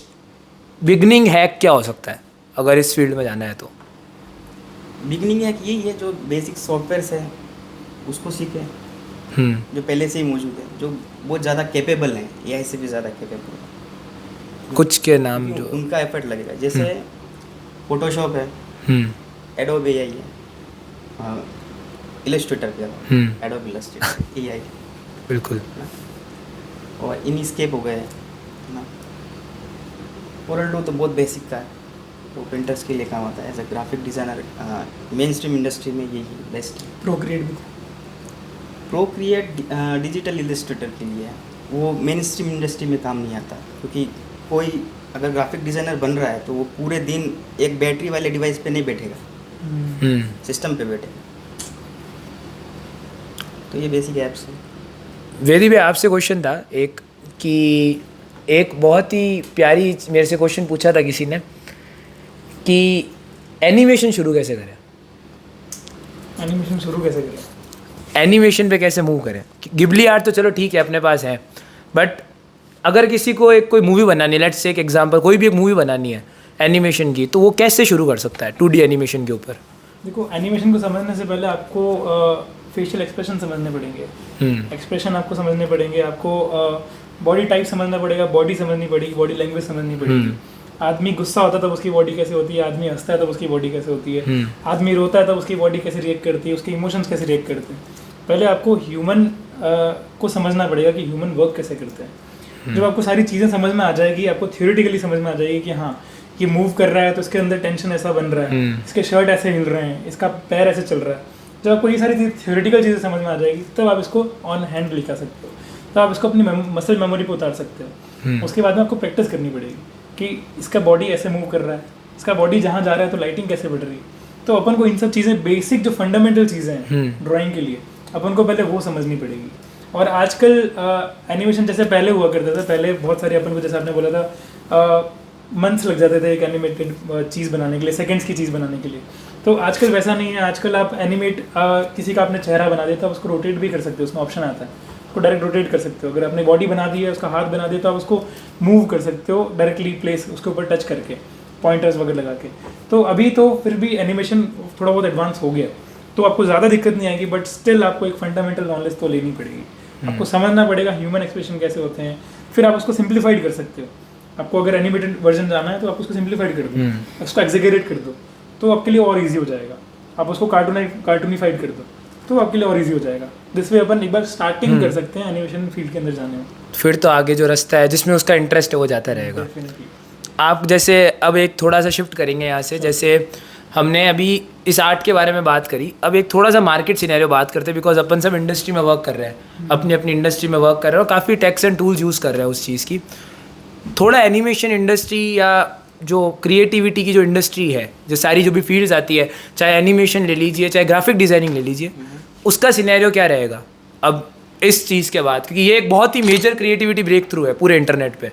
E: बिगनिंग हैक क्या हो सकता है अगर इस फील्ड में जाना है तो।
F: बिगनिंग हैक यही है, जो बेसिक सॉफ्टवेयर्स है उसको सीखें, जो पहले से ही मौजूद है, जो बहुत ज़्यादा कैपेबल हैं, एआई से भी ज़्यादा कैपेबल है।
E: कुछ के नाम जो
F: उनका एफर्ट लगेगा, जैसे फोटोशॉप है, एडोब एआई है, इलस्ट्रेटर के एडोब इलस्ट्रेटर एआई
E: बिल्कुल,
F: और इनस्केप हो गए ना। कोरल तो बहुत बेसिक का है, तो प्रिंटर्स के लिए काम आता है। As a graphic designer mainstream industry में यही बेस्ट है। प्रोक्रिएट डिजिटल इलस्ट्रेटर के लिए है, वो मेन स्ट्रीम इंडस्ट्री में काम नहीं आता, क्योंकि कोई अगर ग्राफिक डिज़ाइनर बन रहा है तो वो पूरे दिन एक बैटरी वाले डिवाइस पे नहीं बैठेगा, सिस्टम पे बैठेगा। तो ये बेसिक ऐप्स है।
E: वेदी भाई आपसे क्वेश्चन था एक, कि एक बहुत ही प्यारी मेरे से क्वेश्चन पूछा था किसी ने कि एनिमेशन शुरू कैसे करें?
D: एनिमेशन शुरू कैसे करें?
E: एनिमेशन पे कैसे मूव करें? गिबली आर्ट तो चलो ठीक है अपने पास है, बट अगर किसी को एक कोई मूवी बनानी है, लेट्स से एक एग्जांपल, कोई भी एक मूवी बनानी है एनिमेशन की, तो वो कैसे शुरू कर सकता है 2D एनिमेशन के ऊपर?
D: देखो, एनिमेशन को समझने से पहले आपको फेशियल एक्सप्रेशन समझने पड़ेंगे, एक्सप्रेशन आपको समझने पड़ेंगे, आपको बॉडी टाइप समझना पड़ेगा, बॉडी समझनी पड़ेगी, बॉडी लैंग्वेज समझनी पड़ेगी। आदमी गुस्सा होता है तब उसकी बॉडी कैसे होती है, आदमी हंसता है तब उसकी बॉडी कैसे होती है, आदमी रोता है तब उसकी बॉडी कैसे रिएक्ट करती है, उसके इमोशंस कैसे रिएक्ट करते हैं। पहले आपको ह्यूमन को समझना पड़ेगा कि ह्यूमन वर्क कैसे करते हैं। जब आपको सारी चीज़ें समझ में आ जाएगी, आपको थियोरेटिकली समझ में आ जाएगी कि हाँ ये मूव कर रहा है तो इसके अंदर टेंशन ऐसा बन रहा है, इसके शर्ट ऐसे हिल रहे हैं, इसका पैर ऐसे चल रहा है। जब आपको ये सारी थियोरेटिकल चीज़ें समझ में आ जाएगी तब आप इसको ऑन हैंड लिखा सकते हो, तो आप इसको अपनी मसल मेमोरी पे उतार सकते हो। उसके बाद में आपको प्रैक्टिस करनी पड़ेगी कि इसका बॉडी ऐसे मूव कर रहा है, इसका बॉडी जहाँ जा रहा है तो लाइटिंग कैसे बढ़ रही है। तो अपन को इन सब चीज़ें, बेसिक जो फंडामेंटल चीज़ें हैं ड्राइंग के लिए, अपन को पहले वो समझनी पड़ेगी। और आजकल एनिमेशन जैसे पहले हुआ करता था, पहले बहुत सारे अपन को, जैसे आपने बोला था, मंथ्स लग जाते थे एक एनिमेटेड चीज़ बनाने के लिए, सेकंड्स की चीज़ बनाने के लिए। तो आजकल वैसा नहीं है। आजकल आप एनिमेट किसी का आपने चेहरा बना दिया तो आप उसको रोटेट भी कर सकते हो, उसमें ऑप्शन आता है, उसको डायरेक्ट रोटेट कर सकते हो। अगर आपने बॉडी बना दी है, उसका हाथ बना दिया तो आप उसको मूव कर सकते हो डायरेक्टली, प्लेस उसके ऊपर टच करके, पॉइंटर्स वगैरह लगा के। तो अभी तो फिर भी एनिमेशन थोड़ा बहुत एडवांस हो गया, तो आपको ज़्यादा दिक्कत नहीं आएगी, बट स्टिल आपको एक फंडामेंटल नॉलेज तो लेनी पड़ेगी। आपको समझना पड़ेगा ह्यूमन एक्सप्रेशन कैसे होते हैं, फिर आप उसको सिंप्लीफाइड कर सकते हो। आपको अगर एनिमेटेड वर्जन जाना है तो आप उसको सिंप्लीफाइड कर दो, उसको एक्सेगरेट कर दो, तो आपके लिए और ईजी हो जाएगा। आप उसको कार्टूनिफाइड कर दो तो आपके लिए और ईजी हो जाएगा। दिस वे अपन एक बार स्टार्टिंग कर सकते हैं एनिमेशन फील्ड के अंदर जाने में।
E: फिर तो आगे जो रास्ता है जिसमें उसका इंटरेस्ट है वो जाता रहेगा।
D: डेफिनेटली।
E: आप जैसे अब एक थोड़ा सा शिफ्ट करेंगे यहाँ से, जैसे हमने अभी इस आर्ट के बारे में बात करी, अब एक थोड़ा सा मार्केट सिनेरियो बात करते हैं, बिकॉज अपन सब इंडस्ट्री में वर्क कर रहे हैं, अपनी अपनी इंडस्ट्री में वर्क कर रहे हैं और काफ़ी टेक्स एंड टूल्स यूज़ कर रहे हैं उस चीज़ की। थोड़ा एनिमेशन इंडस्ट्री या जो क्रिएटिविटी की जो इंडस्ट्री है, जो सारी जो भी फील्ड्स आती है, चाहे एनिमेशन ले लीजिए, चाहे ग्राफिक डिज़ाइनिंग ले लीजिए, उसका सिनेरियो क्या रहेगा अब इस चीज़ के बाद? क्योंकि ये एक बहुत ही मेजर क्रिएटिविटी ब्रेक थ्रू है पूरे इंटरनेट पे।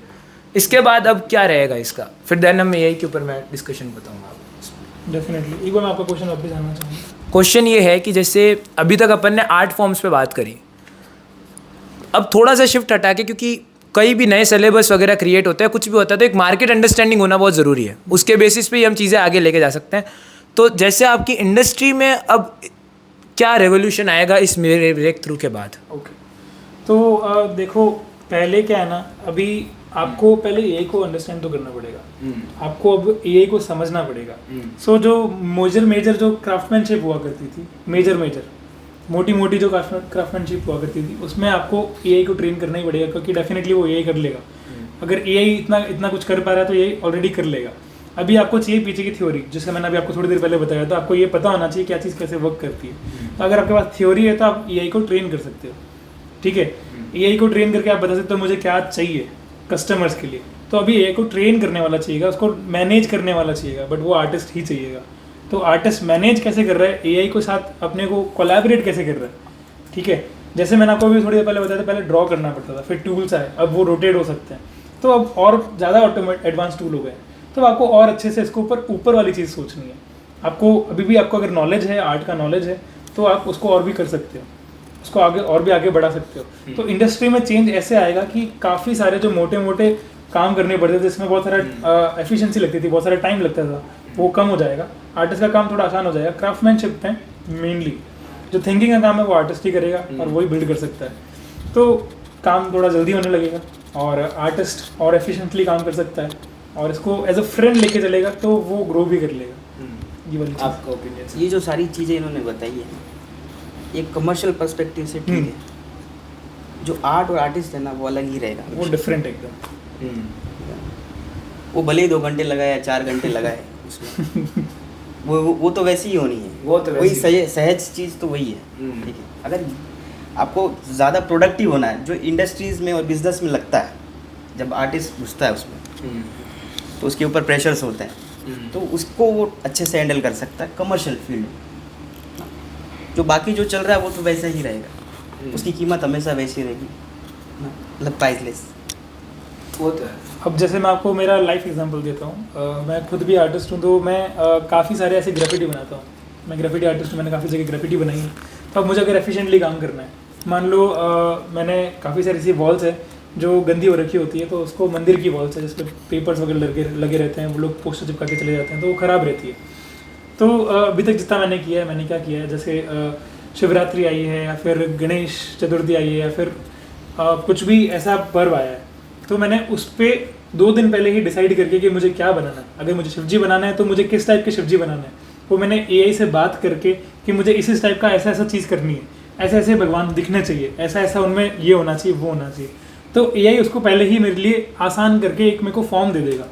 E: इसके बाद अब क्या रहेगा इसका? फिर देन हम एआई के ऊपर मैं डिस्कशन बताऊँगा आपको।
D: डेफिनेटली। एक बार मैं आपका क्वेश्चन वापस जानना चाहूँगा।
E: क्वेश्चन ये है कि जैसे अभी तक अपन ने आर्ट फॉर्म्स पे बात करी, अब थोड़ा सा शिफ्ट हटा के, क्योंकि कई भी नए सिलेबस वगैरह क्रिएट होते हैं, कुछ भी होता है, तो एक मार्केट अंडरस्टैंडिंग होना बहुत ज़रूरी है। उसके बेसिस पे ही हम चीज़ें आगे लेके जा सकते हैं। तो जैसे आपकी इंडस्ट्री में अब क्या रेवोल्यूशन आएगा इस मेरे ब्रेक थ्रू के बाद?
D: ओके, तो देखो, पहले क्या है ना, अभी आपको पहले एआई को अंडरस्टैंड तो करना पड़ेगा, आपको अब एआई को समझना पड़ेगा। सो जो मेजर जो क्राफ्टमैनशिप हुआ करती थी, मेजर मोटी जो क्राफ्टमैनशिप हुआ करती थी, उसमें आपको एआई को ट्रेन करना ही पड़ेगा, क्योंकि डेफिनेटली वो एआई कर लेगा। अगर एआई इतना कुछ कर पा रहा है तो एआई ऑलरेडी कर लेगा। अभी आपको चाहिए पीछे की थ्योरी, जिसका मैंने अभी आपको थोड़ी देर पहले बताया, तो आपको ये पता होना चाहिए क्या चीज़ कैसे वर्क करती है। तो अगर आपके पास थ्योरी है तो आप एआई को ट्रेन कर सकते हो, ठीक है। एआई को ट्रेन करके आप बता सकते हो मुझे क्या चाहिए कस्टमर्स के लिए। तो अभी एआई को ट्रेन करने वाला चाहिएगा, उसको मैनेज करने वाला चाहिएगा, बट वो आर्टिस्ट ही चाहिएगा। तो आर्टिस्ट मैनेज कैसे कर रहा है, एआई के साथ अपने को कोलैबोरेट कैसे कर रहा है, ठीक है। जैसे मैंने आपको अभी थोड़ी देर पहले बताया था, पहले ड्रॉ करना पड़ता था, फिर टूल्स आए, अब वो रोटेट हो सकते हैं, तो अब और ज़्यादा एडवांस टूल हो गए। तो आपको और अच्छे से इसको ऊपर वाली चीज़ सोचनी है। आपको अभी भी आपको अगर नॉलेज है, आर्ट का नॉलेज है, तो आप उसको और भी कर सकते हो, उसको आगे और भी आगे बढ़ा सकते हो। तो इंडस्ट्री में चेंज ऐसे आएगा कि काफ़ी सारे जो मोटे काम करने पड़ते थे, जिसमें बहुत सारा एफिशिएंसी लगती थी, बहुत सारा टाइम लगता था, वो कम हो जाएगा। आर्टिस्ट का काम थोड़ा आसान हो जाएगा। क्राफ्टमैनशिप में मेनली जो थिंकिंग का काम है वो आर्टिस्ट ही करेगा और वही बिल्ड कर सकता है। तो काम थोड़ा जल्दी होने लगेगा और आर्टिस्ट और एफिशिएंटली काम कर सकता है, और इसको एज अ फ्रेंड लेके चलेगा तो वो ग्रो भी कर लेगा। ये वाली चीज़।
E: आपका ओपिनियन?
F: ये जो सारी चीज़ें इन्होंने बताई है, एक कमर्शियल पर्सपेक्टिव से ठीक है, जो आर्ट और आर्टिस्ट है ना वो अलग ही रहेगा,
D: वो डिफरेंट एकदम।
F: वो भले ही 2 घंटे लगाए या 4 घंटे लगाए उसमें वो तो वैसी ही होनी है,
E: वो तो
F: वही
E: वैसी
F: सहज चीज़ तो वही है, ठीक है। अगर आपको ज़्यादा प्रोडक्टिव होना है, जो इंडस्ट्रीज़ में और बिजनेस में लगता है, जब आर्टिस्ट घुसता है उसमें तो उसके ऊपर प्रेशर्स होते हैं, तो उसको वो अच्छे से हैंडल कर सकता है कमर्शियल फील्ड में। जो बाकी जो चल रहा है वो तो वैसा ही रहेगा, उसकी कीमत हमेशा वैसी रहेगी, मतलब प्राइसलेस।
E: वो तो है।
D: अब जैसे मैं आपको मेरा लाइफ एग्जांपल देता हूँ, मैं खुद भी आर्टिस्ट हूँ, तो मैं काफ़ी सारे ऐसे ग्राफिटी बनाता हूँ। मैं ग्राफिटी आर्टिस्ट हूँ, मैंने काफ़ी जगह ग्राफिटी बनाई है। अब मुझे अगर एफिशिएंटली काम करना है, मान लो मैंने काफ़ी सारी ऐसी वॉल्स है जो गंदी हो रखी होती है, तो उसको मंदिर की वॉल्स है जिसपे पेपर्स वगैरह लगे रहते हैं, वो लोग पोस्टर चिपका के चले जाते हैं, तो वो ख़राब रहती है। तो अभी तक जितना मैंने किया है, मैंने क्या किया है, जैसे शिवरात्रि आई है या फिर गणेश चतुर्थी आई है या फिर कुछ भी ऐसा पर्व आया है, तो मैंने उस पर 2 दिन पहले ही डिसाइड करके कि मुझे क्या बनाना है। अगर मुझे शिवजी बनाना है तो मुझे किस टाइप के शिवजी बनाना है, वो मैंने AI से बात करके कि मुझे इस टाइप का ऐसा ऐसा चीज़ करनी है, ऐसे ऐसे भगवान दिखने चाहिए, ऐसा ऐसा उनमें ये होना चाहिए, वो होना चाहिए। तो AI उसको पहले ही मेरे लिए आसान करके एक मेरे को फॉर्म दे देगा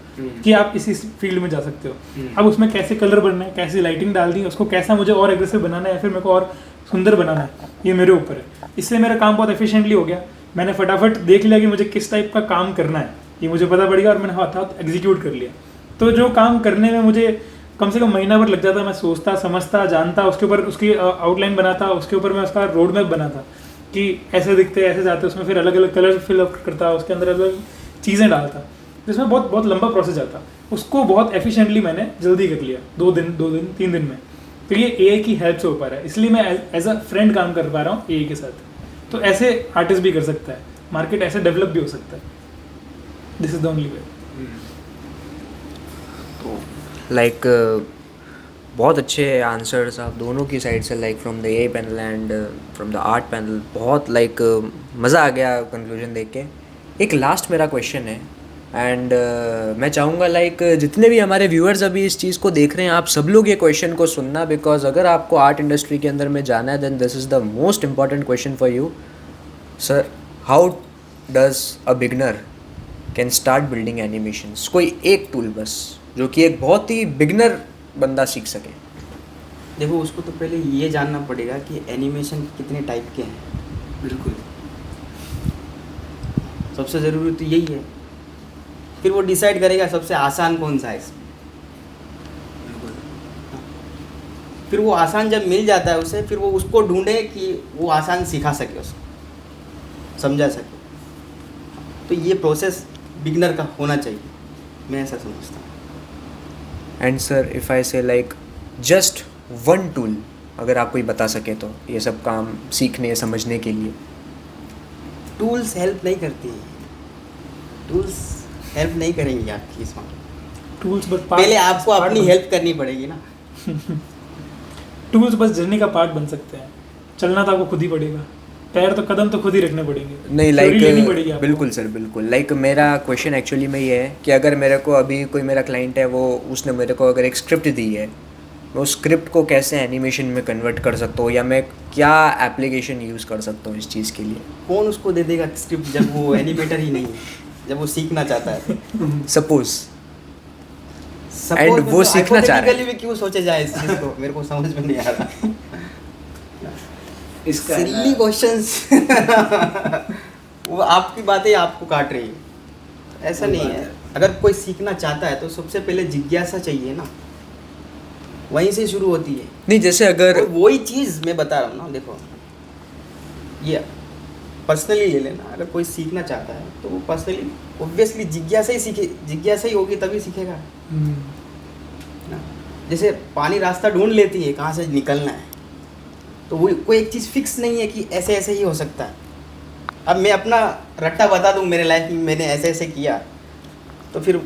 D: कि आप इसी फील्ड में जा सकते हो। अब उसमें कैसे कलर बनना है, कैसे लाइटिंग डालनी है, उसको कैसा मुझे और एग्रेसिव बनाना है या फिर मेरे को और सुंदर बनाना है, ये मेरे ऊपर है। इससे मेरा काम बहुत एफिशिएंटली हो गया। मैंने फटाफट देख लिया कि मुझे किस टाइप का काम करना है, ये मुझे पता पड़ गया और मैंने हाथ एग्जीक्यूट कर लिया। तो जो काम करने में मुझे कम से कम महीना भर लग जाता, मैं सोचता, समझता, जानता, उसके ऊपर उसकी आउटलाइन बनाता, उसके ऊपर मैं उसका रोड मैप बनाता कि ऐसे दिखते, ऐसे जाते, उसमें फिर अलग अलग कलर फिल करता, उसके अंदर अलग चीज़ें डालता, जिसमें बहुत बहुत लंबा प्रोसेस जाता। उसको बहुत एफिशिएंटली मैंने जल्दी कर लिया, 2 दिन 3 दिन में। तो ये AI की हेल्प से हो पा रहा है, इसलिए मैं एज अ फ्रेंड काम कर पा रहा हूँ AI के साथ। तो ऐसे आर्टिस्ट भी कर सकता है, मार्केट ऐसे डेवलप भी हो सकता है। This is the only way.
A: Like बहुत अच्छे आंसर्स आप दोनों की साइड से, like from the AI panel and from the art panel. बहुत लाइक मज़ा आ गया कंक्लूजन देख के। एक लास्ट मेरा क्वेश्चन है एंड मैं चाहूँगा लाइक जितने भी हमारे व्यूअर्स अभी इस चीज़ को देख रहे हैं, आप सब लोग ये क्वेश्चन को सुनना, बिकॉज अगर आपको आर्ट इंडस्ट्री के अंदर में जाना है then this is the most important question for you sir. How does a beginner can start building animations? कोई एक टूल बस जो कि एक बहुत ही बिगनर बंदा सीख सके।
F: देखो, उसको तो पहले ये जानना पड़ेगा कि एनिमेशन कितने टाइप के हैं।
E: बिल्कुल,
F: सबसे ज़रूरी तो यही है। फिर वो डिसाइड करेगा सबसे आसान कौन सा है इसमें। फिर वो आसान जब मिल जाता है उसे, फिर वो उसको ढूंढे कि वो आसान सिखा सके, उसको समझा सके। तो ये प्रोसेस बिगनर का होना चाहिए, मैं ऐसा समझता हूँ।
A: एंड सर इफ़ आई से लाइक जस्ट वन टूल अगर आप कोई बता सके तो ये सब काम सीखने समझने के लिए।
F: टूल्स हेल्प नहीं करती हैं, टूल्स हेल्प नहीं करेंगी आपकी इसमें।
D: टूल्स बस
F: पहले आपको अपनी हेल्प करनी पड़ेगी ना।
D: टूल्स बस जर्नी का पार्ट बन सकते हैं, चलना तो आपको खुद ही पड़ेगा, पैर तो कदम तो खुद ही रखने पड़ेंगे।
A: नहीं
D: Theory लेनी पड़ेगी
A: लाइक
D: आपको।
A: बिल्कुल सर, बिल्कुल। लाइक मेरा क्वेश्चन एक्चुअली में ये है कि अगर मेरे को अभी कोई मेरा क्लाइंट है, वो उसने मेरे को अगर एक स्क्रिप्ट दी है, मैं उस स्क्रिप्ट को कैसे एनिमेशन में कन्वर्ट कर सकता हूँ, या मैं क्या एप्लीकेशन यूज़ कर सकता हूँ इस चीज़ के लिए?
F: कौन उसको दे देगा स्क्रिप्ट जब वो एनिमेटर ही नहीं है, जब वो सीखना चाहता है?
A: सपोज And वो सीखना चाह रहा है।
F: भी क्यों सोचे जाए इस चीज़ को, मेरे को समझ में नहीं आ रहा।
E: इसका
F: सिली क्वेश्चंस। वो आपकी बातें आपको काट रही है, ऐसा नहीं है। अगर कोई सीखना चाहता है तो सबसे पहले जिज्ञासा चाहिए ना, वहीं से शुरू होती है।
A: नहीं, जैसे अगर
F: और वही चीज़ मैं बता रहा हूँ ना, देखो ये पर्सनली ले लेना। अगर कोई सीखना चाहता है तो वो पर्सनली ऑब्वियसली जिज्ञासा ही सीखे, जिज्ञासा ही होगी तभी सीखेगा ना। जैसे पानी रास्ता ढूंढ लेती है कहाँ से निकलना है, तो वो कोई एक चीज़ फिक्स नहीं है कि ऐसे ऐसे ही हो सकता है। अब मैं अपना रट्टा बता दूँ, मेरे लाइफ में मैंने ऐसे ऐसे किया, तो फिर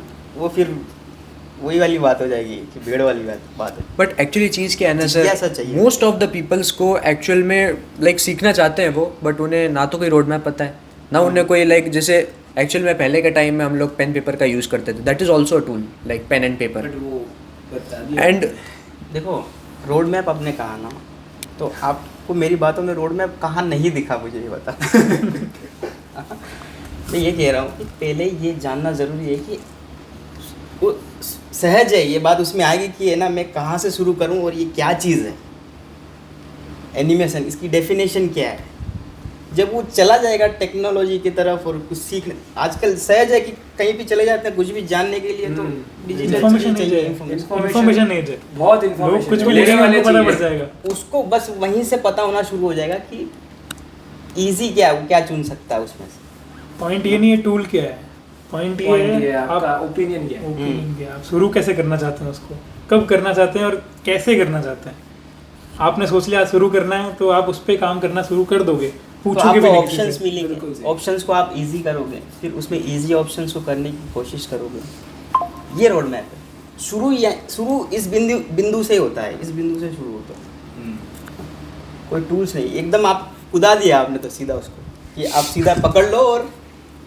F: वही वाली बात हो जाएगी कि भीड़ वाली बात है।
A: बट एक्चुअली चीज़ क्या है ना
F: जिज्ञासा
A: सर,
F: चाहिए।
A: मोस्ट ऑफ द पीपल्स को एक्चुअल में लाइक सीखना चाहते हैं वो, बट उन्हें ना तो कोई रोड मैप पता है, ना उन्हें कोई लाइक जैसे एक्चुअल में पहले के टाइम में हम लोग पेन पेपर का यूज़ करते थे, that is also a tool like pen and paper.
E: वो बता दिया।
A: एंड
F: देखो, रोड मैप आपने कहा ना, तो आपको मेरी बातों में रोड मैप कहाँ नहीं दिखा, मुझे ये बता। मैं ये कह रहा हूँ कि पहले ये जानना ज़रूरी है कि वो सहज है, ये बात उसमें आएगी कि है ना, मैं कहाँ से शुरू करूँ और ये क्या चीज़ है एनिमेशन, इसकी डेफिनेशन क्या है। जब वो चला जाएगा टेक्नोलॉजी की तरफ और कुछ सीखने, आजकल सहज है कि कहीं भी चले जाते हैं कुछ भी जानने के लिए, तो डिजिटल
D: इन्फॉर्मेशन
F: चीज़ें
D: नहीं
F: चाहिए।
D: है, इन्फॉर्मेशन नहीं है,
E: बहुत
D: लोग
E: इन्फॉर्मेशन
D: कुछ भी लेने वाले पता पड़ जाएगा।
F: उसको बस वहीं से पता होना शुरू हो जाएगा कि इजी क्या है, वो क्या चुन सकता है उसमें से।
D: पॉइंट ये नहीं है टूल क्या है, पॉइंट ये है
E: आपका ओपिनियन क्या है।
D: ओपिनियन क्या, आप शुरू कैसे करना चाहते हैं उसको, कब करना चाहते हैं और कैसे करना चाहते हैं। आपने सोच लिया शुरू करना है तो आप उस पर काम करना शुरू कर दोगे,
F: तो
D: पूछोगे
F: आपको
D: भी नहीं किसी
F: ऑप्शंस
D: से।
F: मिलेंगे, ऑप्शंस को आप इजी करोगे, फिर उसमें इजी ऑप्शंस को करने की कोशिश करोगे। ये रोड मैप है। शुरू इस बिंदु से होता है, इस बिंदु से शुरू होता है। कोई टूल्स नहीं, एकदम आप कुदा दिया आपने तो सीधा उसको कि आप सीधा पकड़ लो और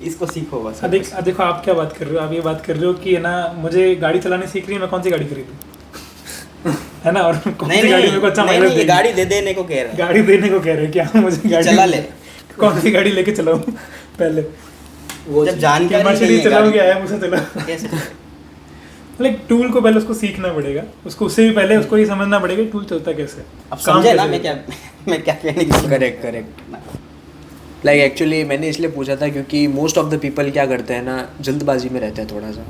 F: इसको सीखो बस।
D: देखो आप क्या बात कर रहे हो, आप ये बात कर रहे हो कि है ना मुझे गाड़ी चलानी सीख रही है, मैं कौन सी गाड़ी खरीदूं है ना, और कौन सी गाड़ी मेरे को अच्छा
F: नहीं,
D: माइलेज
F: ये
D: देगी।
F: गाड़ी दे देने को कह रहा है।
D: गाड़ी देने को कह रहे हैं कि हाँ मुझे गाड़ी
F: चला ले।
D: कौन सी गाड़ी लेके चलाऊं पहले,
F: जब जानकारी नहीं
D: मर्सिडीज
F: है
D: चलाऊं
F: गाड़ी
D: या मुझे चला
F: कैसे?
D: लाइक टूल को पहले उसको सीखना पड़ेगा, उससे भी पहले उसको ये समझना पड़ेगा टूल चलता कैसे है,
F: अब
D: काम
F: समझे ना
D: कैसे
F: मैं क्या कहने की।
A: करेक्ट। लाइक एक्चुअली मैंने इसलिए पूछा था क्योंकि मोस्ट ऑफ द पीपल क्या करते हैं ना, जल्दबाजी में रहते हैं थोड़ा सा।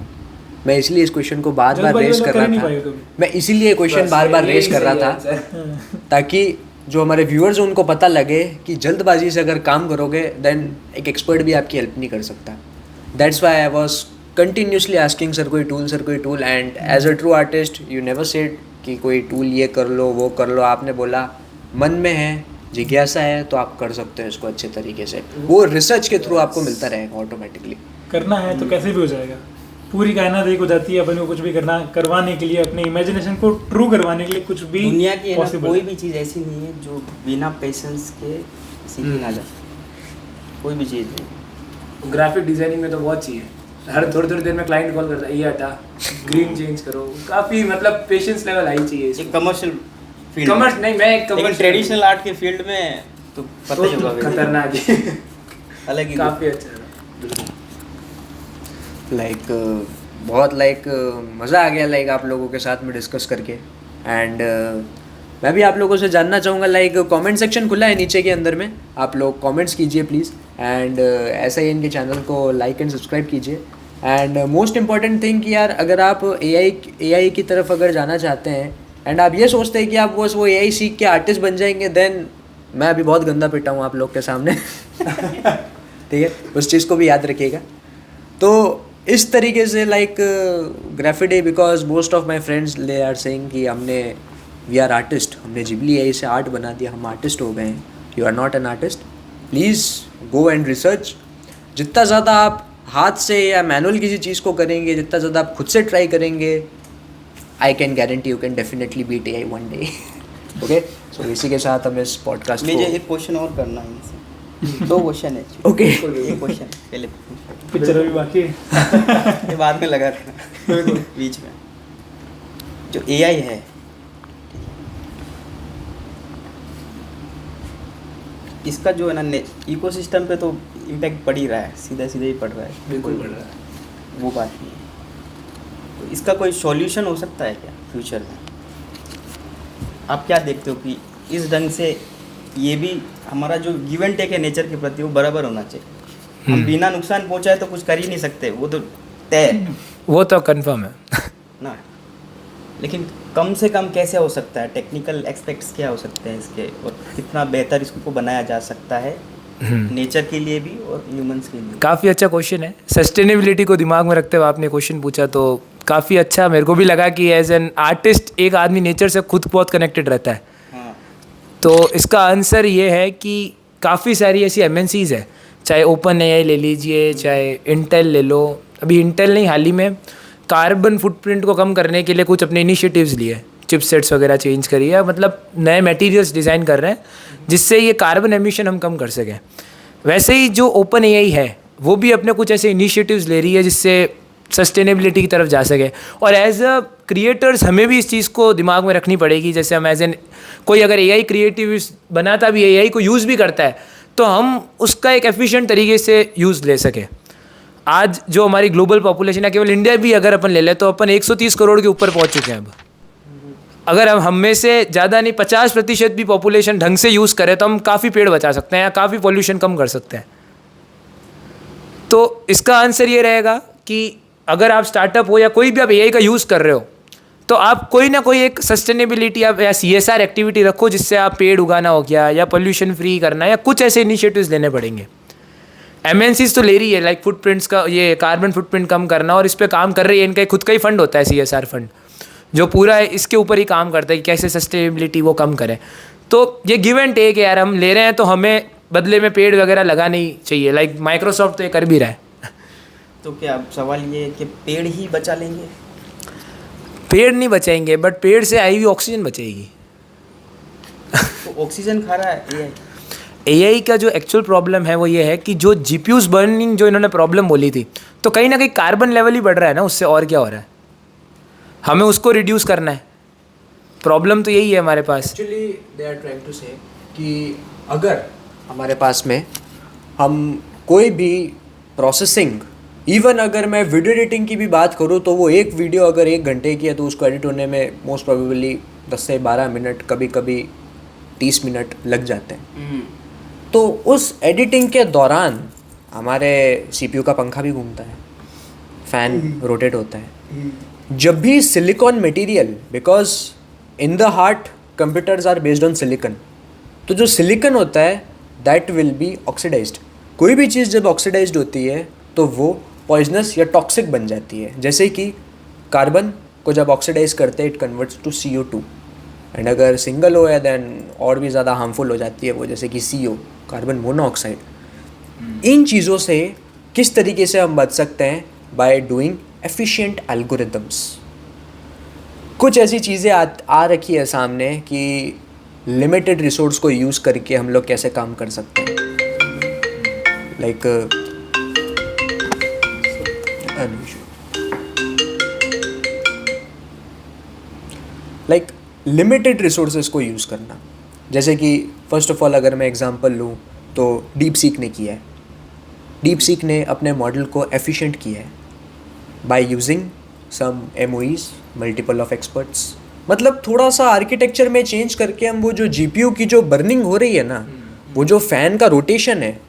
A: मैं इसलिए इस क्वेश्चन को बार बार
D: जल्दबाजी
A: रेस
D: में
A: कर
D: कर
A: रहा
D: नहीं
A: था,
D: पाए तुम।
A: मैं इसीलिए क्वेश्चन बार बार रेस कर रहा था ताकि जो हमारे व्यूअर्स हैं उनको पता लगे कि जल्दबाजी से अगर काम करोगे देन एक एक्सपर्ट भी आपकी हेल्प नहीं कर सकता। That's why I was continuously asking sir कोई tool, and as a true artist you never said कि कोई टूल ये कर लो वो कर लो। आपने बोला मन में है, जिज्ञासा है तो आप कर सकते हो इसको अच्छे तरीके से। वो रिसर्च के थ्रू आपको मिलता रहेगा ऑटोमेटिकली।
D: करना है तो कैसे भी हो जाएगा। पूरी कायनात एक हो जाती है, अपन को कुछ भी करवाने के लिए, अपने इमेजिनेशन को ट्रू करवाने के लिए कुछ भी
F: दुनिया की है ना,
D: possible
F: कोई
D: है।
F: भी चीज़ ऐसी नहीं है जो बिना पेशेंस के सीखी ना जा सके। कोई भी चीज़ नहीं।
E: ग्राफिक डिजाइनिंग में तो बहुत चाहिए, हर थोड़ी थोड़ी देर में क्लाइंट कॉल करता है, ये हटा, ग्रीन चेंज करो, काफ़ी मतलब पेशेंस लेवल हाई चाहिए
F: एक कमर्शियल फील्ड,
E: कमर्स नहीं, मैं एक
F: लेकिन ट्रेडिशनल आर्ट के फील्ड में तो पता ही होगा वैसे।
E: खतरनाक है
F: अलग ही
E: काफ़ी अच्छा है।
A: लाइक बहुत मज़ा आ गया लाइक आप लोगों के साथ में डिस्कस करके। एंड मैं भी आप लोगों से जानना चाहूँगा, लाइक कमेंट सेक्शन खुला है नीचे के अंदर में, आप लोग कमेंट्स कीजिए प्लीज़। एंड ऐसा ही इनके चैनल को लाइक एंड सब्सक्राइब कीजिए। एंड मोस्ट इम्पॉर्टेंट थिंग कि यार अगर आप AI की तरफ अगर जाना चाहते हैं एंड आप ये सोचते हैं कि आप बस वो AI सीख के आर्टिस्ट बन जाएंगे, देन मैं अभी बहुत गंदा पिटा हूँ आप लोग के सामने ठीक है, उस चीज़ को भी याद रखिएगा। तो इस तरीके से like graffiti, because most of my friends they are saying कि वी आर आर्टिस्ट, हमने जिबली AI से आर्ट बना दिया, हम आर्टिस्ट हो गए हैं। You are not an artist. Please go and research. जितना ज़्यादा आप हाथ से या मैनुअल किसी चीज़ को करेंगे, जितना ज़्यादा आप खुद से ट्राई करेंगे, I can guarantee you can definitely beat AI one day. Okay, so इसी के साथ हम इस पॉडकास्ट
F: मुझे
A: को
F: एक क्वेश्चन और करना है इनसे। 2 क्वेश्चन है।
A: ओके
F: एक क्वेश्चन पहले
D: पिक्चर अभी बाकी है।
F: ये बाद में लगा था बीच में। जो AI है, इसका जो है ना इकोसिस्टम पे तो इम्पैक्ट पड़ ही रहा है, सीधा सीधा ही पड़ रहा है।
E: बिल्कुल बढ़ रहा है।
F: वो बात नहीं है। तो इसका कोई सॉल्यूशन हो सकता है क्या फ्यूचर में? आप क्या देखते हो कि इस ढंग से ये भी हमारा जो गिव एंड टेक है नेचर के प्रति, वो बराबर होना चाहिए। हम बिना नुकसान पहुंचाए तो कुछ कर ही नहीं सकते, वो तो तय है
E: वो तो कंफर्म है
F: ना। लेकिन कम से कम कैसे हो सकता है, टेक्निकल एस्पेक्ट्स क्या हो सकते हैं इसके, और कितना बेहतर इसको बनाया जा सकता है नेचर के लिए भी और ह्यूमंस के लिए?
E: काफ़ी अच्छा क्वेश्चन है। सस्टेनेबिलिटी को दिमाग में रखते हुए आपने क्वेश्चन पूछा तो काफ़ी अच्छा मेरे को भी लगा कि एज एन आर्टिस्ट एक आदमी नेचर से खुद बहुत कनेक्टेड रहता है।
F: हाँ,
E: तो इसका आंसर ये है कि काफ़ी सारी ऐसी MNCs है, चाहे ओपन AI ले लीजिए, चाहे इंटेल ले लो। अभी इंटेल ने हाल ही में कार्बन फुटप्रिंट को कम करने के लिए कुछ अपने इनिशिएटिव्स लिए, चिपसेट्स वगैरह चेंज करिए, मतलब नए मटेरियल्स डिज़ाइन कर रहे हैं जिससे ये कार्बन एमिशन हम कम कर सकें। वैसे ही जो ओपन AI है वो भी अपने कुछ ऐसे इनिशिएटिव्स ले रही है जिससे सस्टेनेबिलिटी की तरफ जा सके। और एज अ क्रिएटर्स हमें भी इस चीज़ को दिमाग में रखनी पड़ेगी। जैसे हम एज एन कोई अगर AI क्रिएटिव बनाता भी AI को यूज़ भी करता है तो हम उसका एक एफिशिएंट तरीके से यूज़ ले सके। आज जो हमारी ग्लोबल पॉपुलेशन है, केवल इंडिया भी अगर अपन ले लें तो अपन 130 करोड़ के ऊपर पहुंच चुके हैं अब। अगर हम में से ज़्यादा नहीं 50% भी पॉपुलेशन ढंग से यूज़ करें तो हम काफ़ी पेड़ बचा सकते हैं या काफ़ी पॉल्यूशन कम कर सकते हैं। तो इसका आंसर ये रहेगा कि अगर आप स्टार्टअप हो या कोई भी आप AI का यूज़ कर रहे हो तो आप कोई ना कोई एक सस्टेनेबिलिटी या CSR एक्टिविटी रखो जिससे आप पेड़ उगाना हो गया या पोल्यूशन फ्री करना या कुछ ऐसे इनिशिएटिव्स लेने पड़ेंगे। MNCs तो ले रही है लाइक फुटप्रिंट्स का, ये कार्बन फुटप्रिंट कम करना, और इस पर काम कर रही है। इनका खुद का ही फंड होता है CSR फंड, जो पूरा है इसके ऊपर ही काम करता है कि कैसे सस्टेनेबिलिटी वो कम करें। तो ये गिव एंड टेक है यार, हम ले रहे हैं तो हमें बदले में पेड़ वगैरह लगाने ही चाहिए। लाइक माइक्रोसॉफ्ट तो ये कर भी रहा है।
F: तो क्या अब सवाल ये है कि पेड़ ही बचा लेंगे?
E: पेड़ नहीं बचाएंगे बट पेड़ से आई हुई ऑक्सीजन बचेगी।
F: तो ऑक्सीजन खा रहा है
E: एआई का जो एक्चुअल प्रॉब्लम है वो ये है कि जो जीपीयूज बर्निंग जो इन्होंने प्रॉब्लम बोली थी, तो कहीं ना कहीं कार्बन लेवल ही बढ़ रहा है ना उससे, और क्या हो रहा है? हमें उसको रिड्यूस करना है। प्रॉब्लम तो यही है हमारे पास।
A: Actually they are trying to say कि अगर हमारे पास में हम कोई भी प्रोसेसिंग, इवन अगर मैं वीडियो एडिटिंग की भी बात करूँ तो वो एक वीडियो अगर 1 घंटे की है तो उसको एडिट होने में मोस्ट प्रोबेबली 10 से 12 मिनट, कभी कभी 30 मिनट लग जाते हैं। तो उस एडिटिंग के दौरान हमारे सीपीयू का पंखा भी घूमता है, फैन रोटेट होता है। जब भी silicon material, because in the heart computers are based on silicon, तो जो सिलिकॉन होता है दैट विल बी ऑक्सीडाइज्ड। कोई भी चीज़ जब ऑक्सीडाइज्ड होती है तो वो पॉइजनस या टॉक्सिक बन जाती है। जैसे कि कार्बन को जब ऑक्सीडाइज करते हैं it converts to CO2, and अगर सिंगल हो या देन और भी ज़्यादा हार्मफुल हो जाती है वो, जैसे कि CO, कार्बन मोनोऑक्साइड। इन चीज़ों से किस तरीके से हम बच सकते हैं? By doing efficient algorithms. कुछ ऐसी चीज़ें आ रखी है सामने कि लिमिटेड रिसोर्स को यूज़ करके हम लोग कैसे काम कर सकते हैं। लाइक लिमिटेड रिसोर्सेज को यूज़ करना। जैसे कि फर्स्ट ऑफ ऑल अगर मैं एग्जांपल लूँ तो डीप सीक ने किया है। डीप सीक ने अपने मॉडल को एफिशिएंट किया है by using some MOEs, multiple of experts. मतलब थोड़ा सा आर्किटेक्चर में चेंज करके हम वो जो GPU की जो बर्निंग हो रही है ना, वो जो फ़ैन का रोटेशन है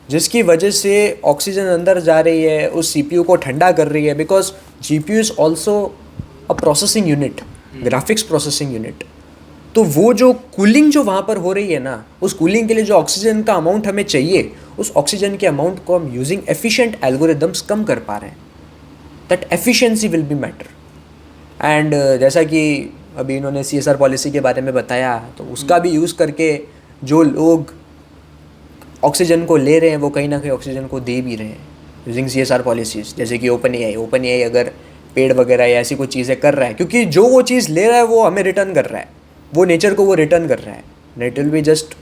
A: जिसकी वजह से ऑक्सीजन अंदर जा रही है, उस CPU को ठंडा कर रही है। Because GPU is also a processing unit, graphics processing unit. तो वो जो कूलिंग जो वहाँ पर हो रही है ना, उस कूलिंग के लिए जो ऑक्सीजन का अमाउंट हमें चाहिए, उस ऑक्सीजन के अमाउंट को हम यूजिंग एफिशिएंट एल्गोरिदम्स कम कर पा रहे हैं। That efficiency will be matter. And जैसा कि अभी इन्होंने CSR पॉलिसी के बारे में बताया, तो उसका भी यूज़ करके जो लोग ऑक्सीजन को ले रहे हैं वो कहीं ना कहीं ऑक्सीजन को दे भी रहे हैं यूजिंग CSR पॉलिसीज़। जैसे कि ओपन AI अगर पेड़ वगैरह या ऐसी कोई चीज़ें कर रहा है, क्योंकि जो वो चीज़ ले रहा है वो हमें रिटर्न कर रहा है, वो नेचर को वो रिटर्न कर रहा है। It will be just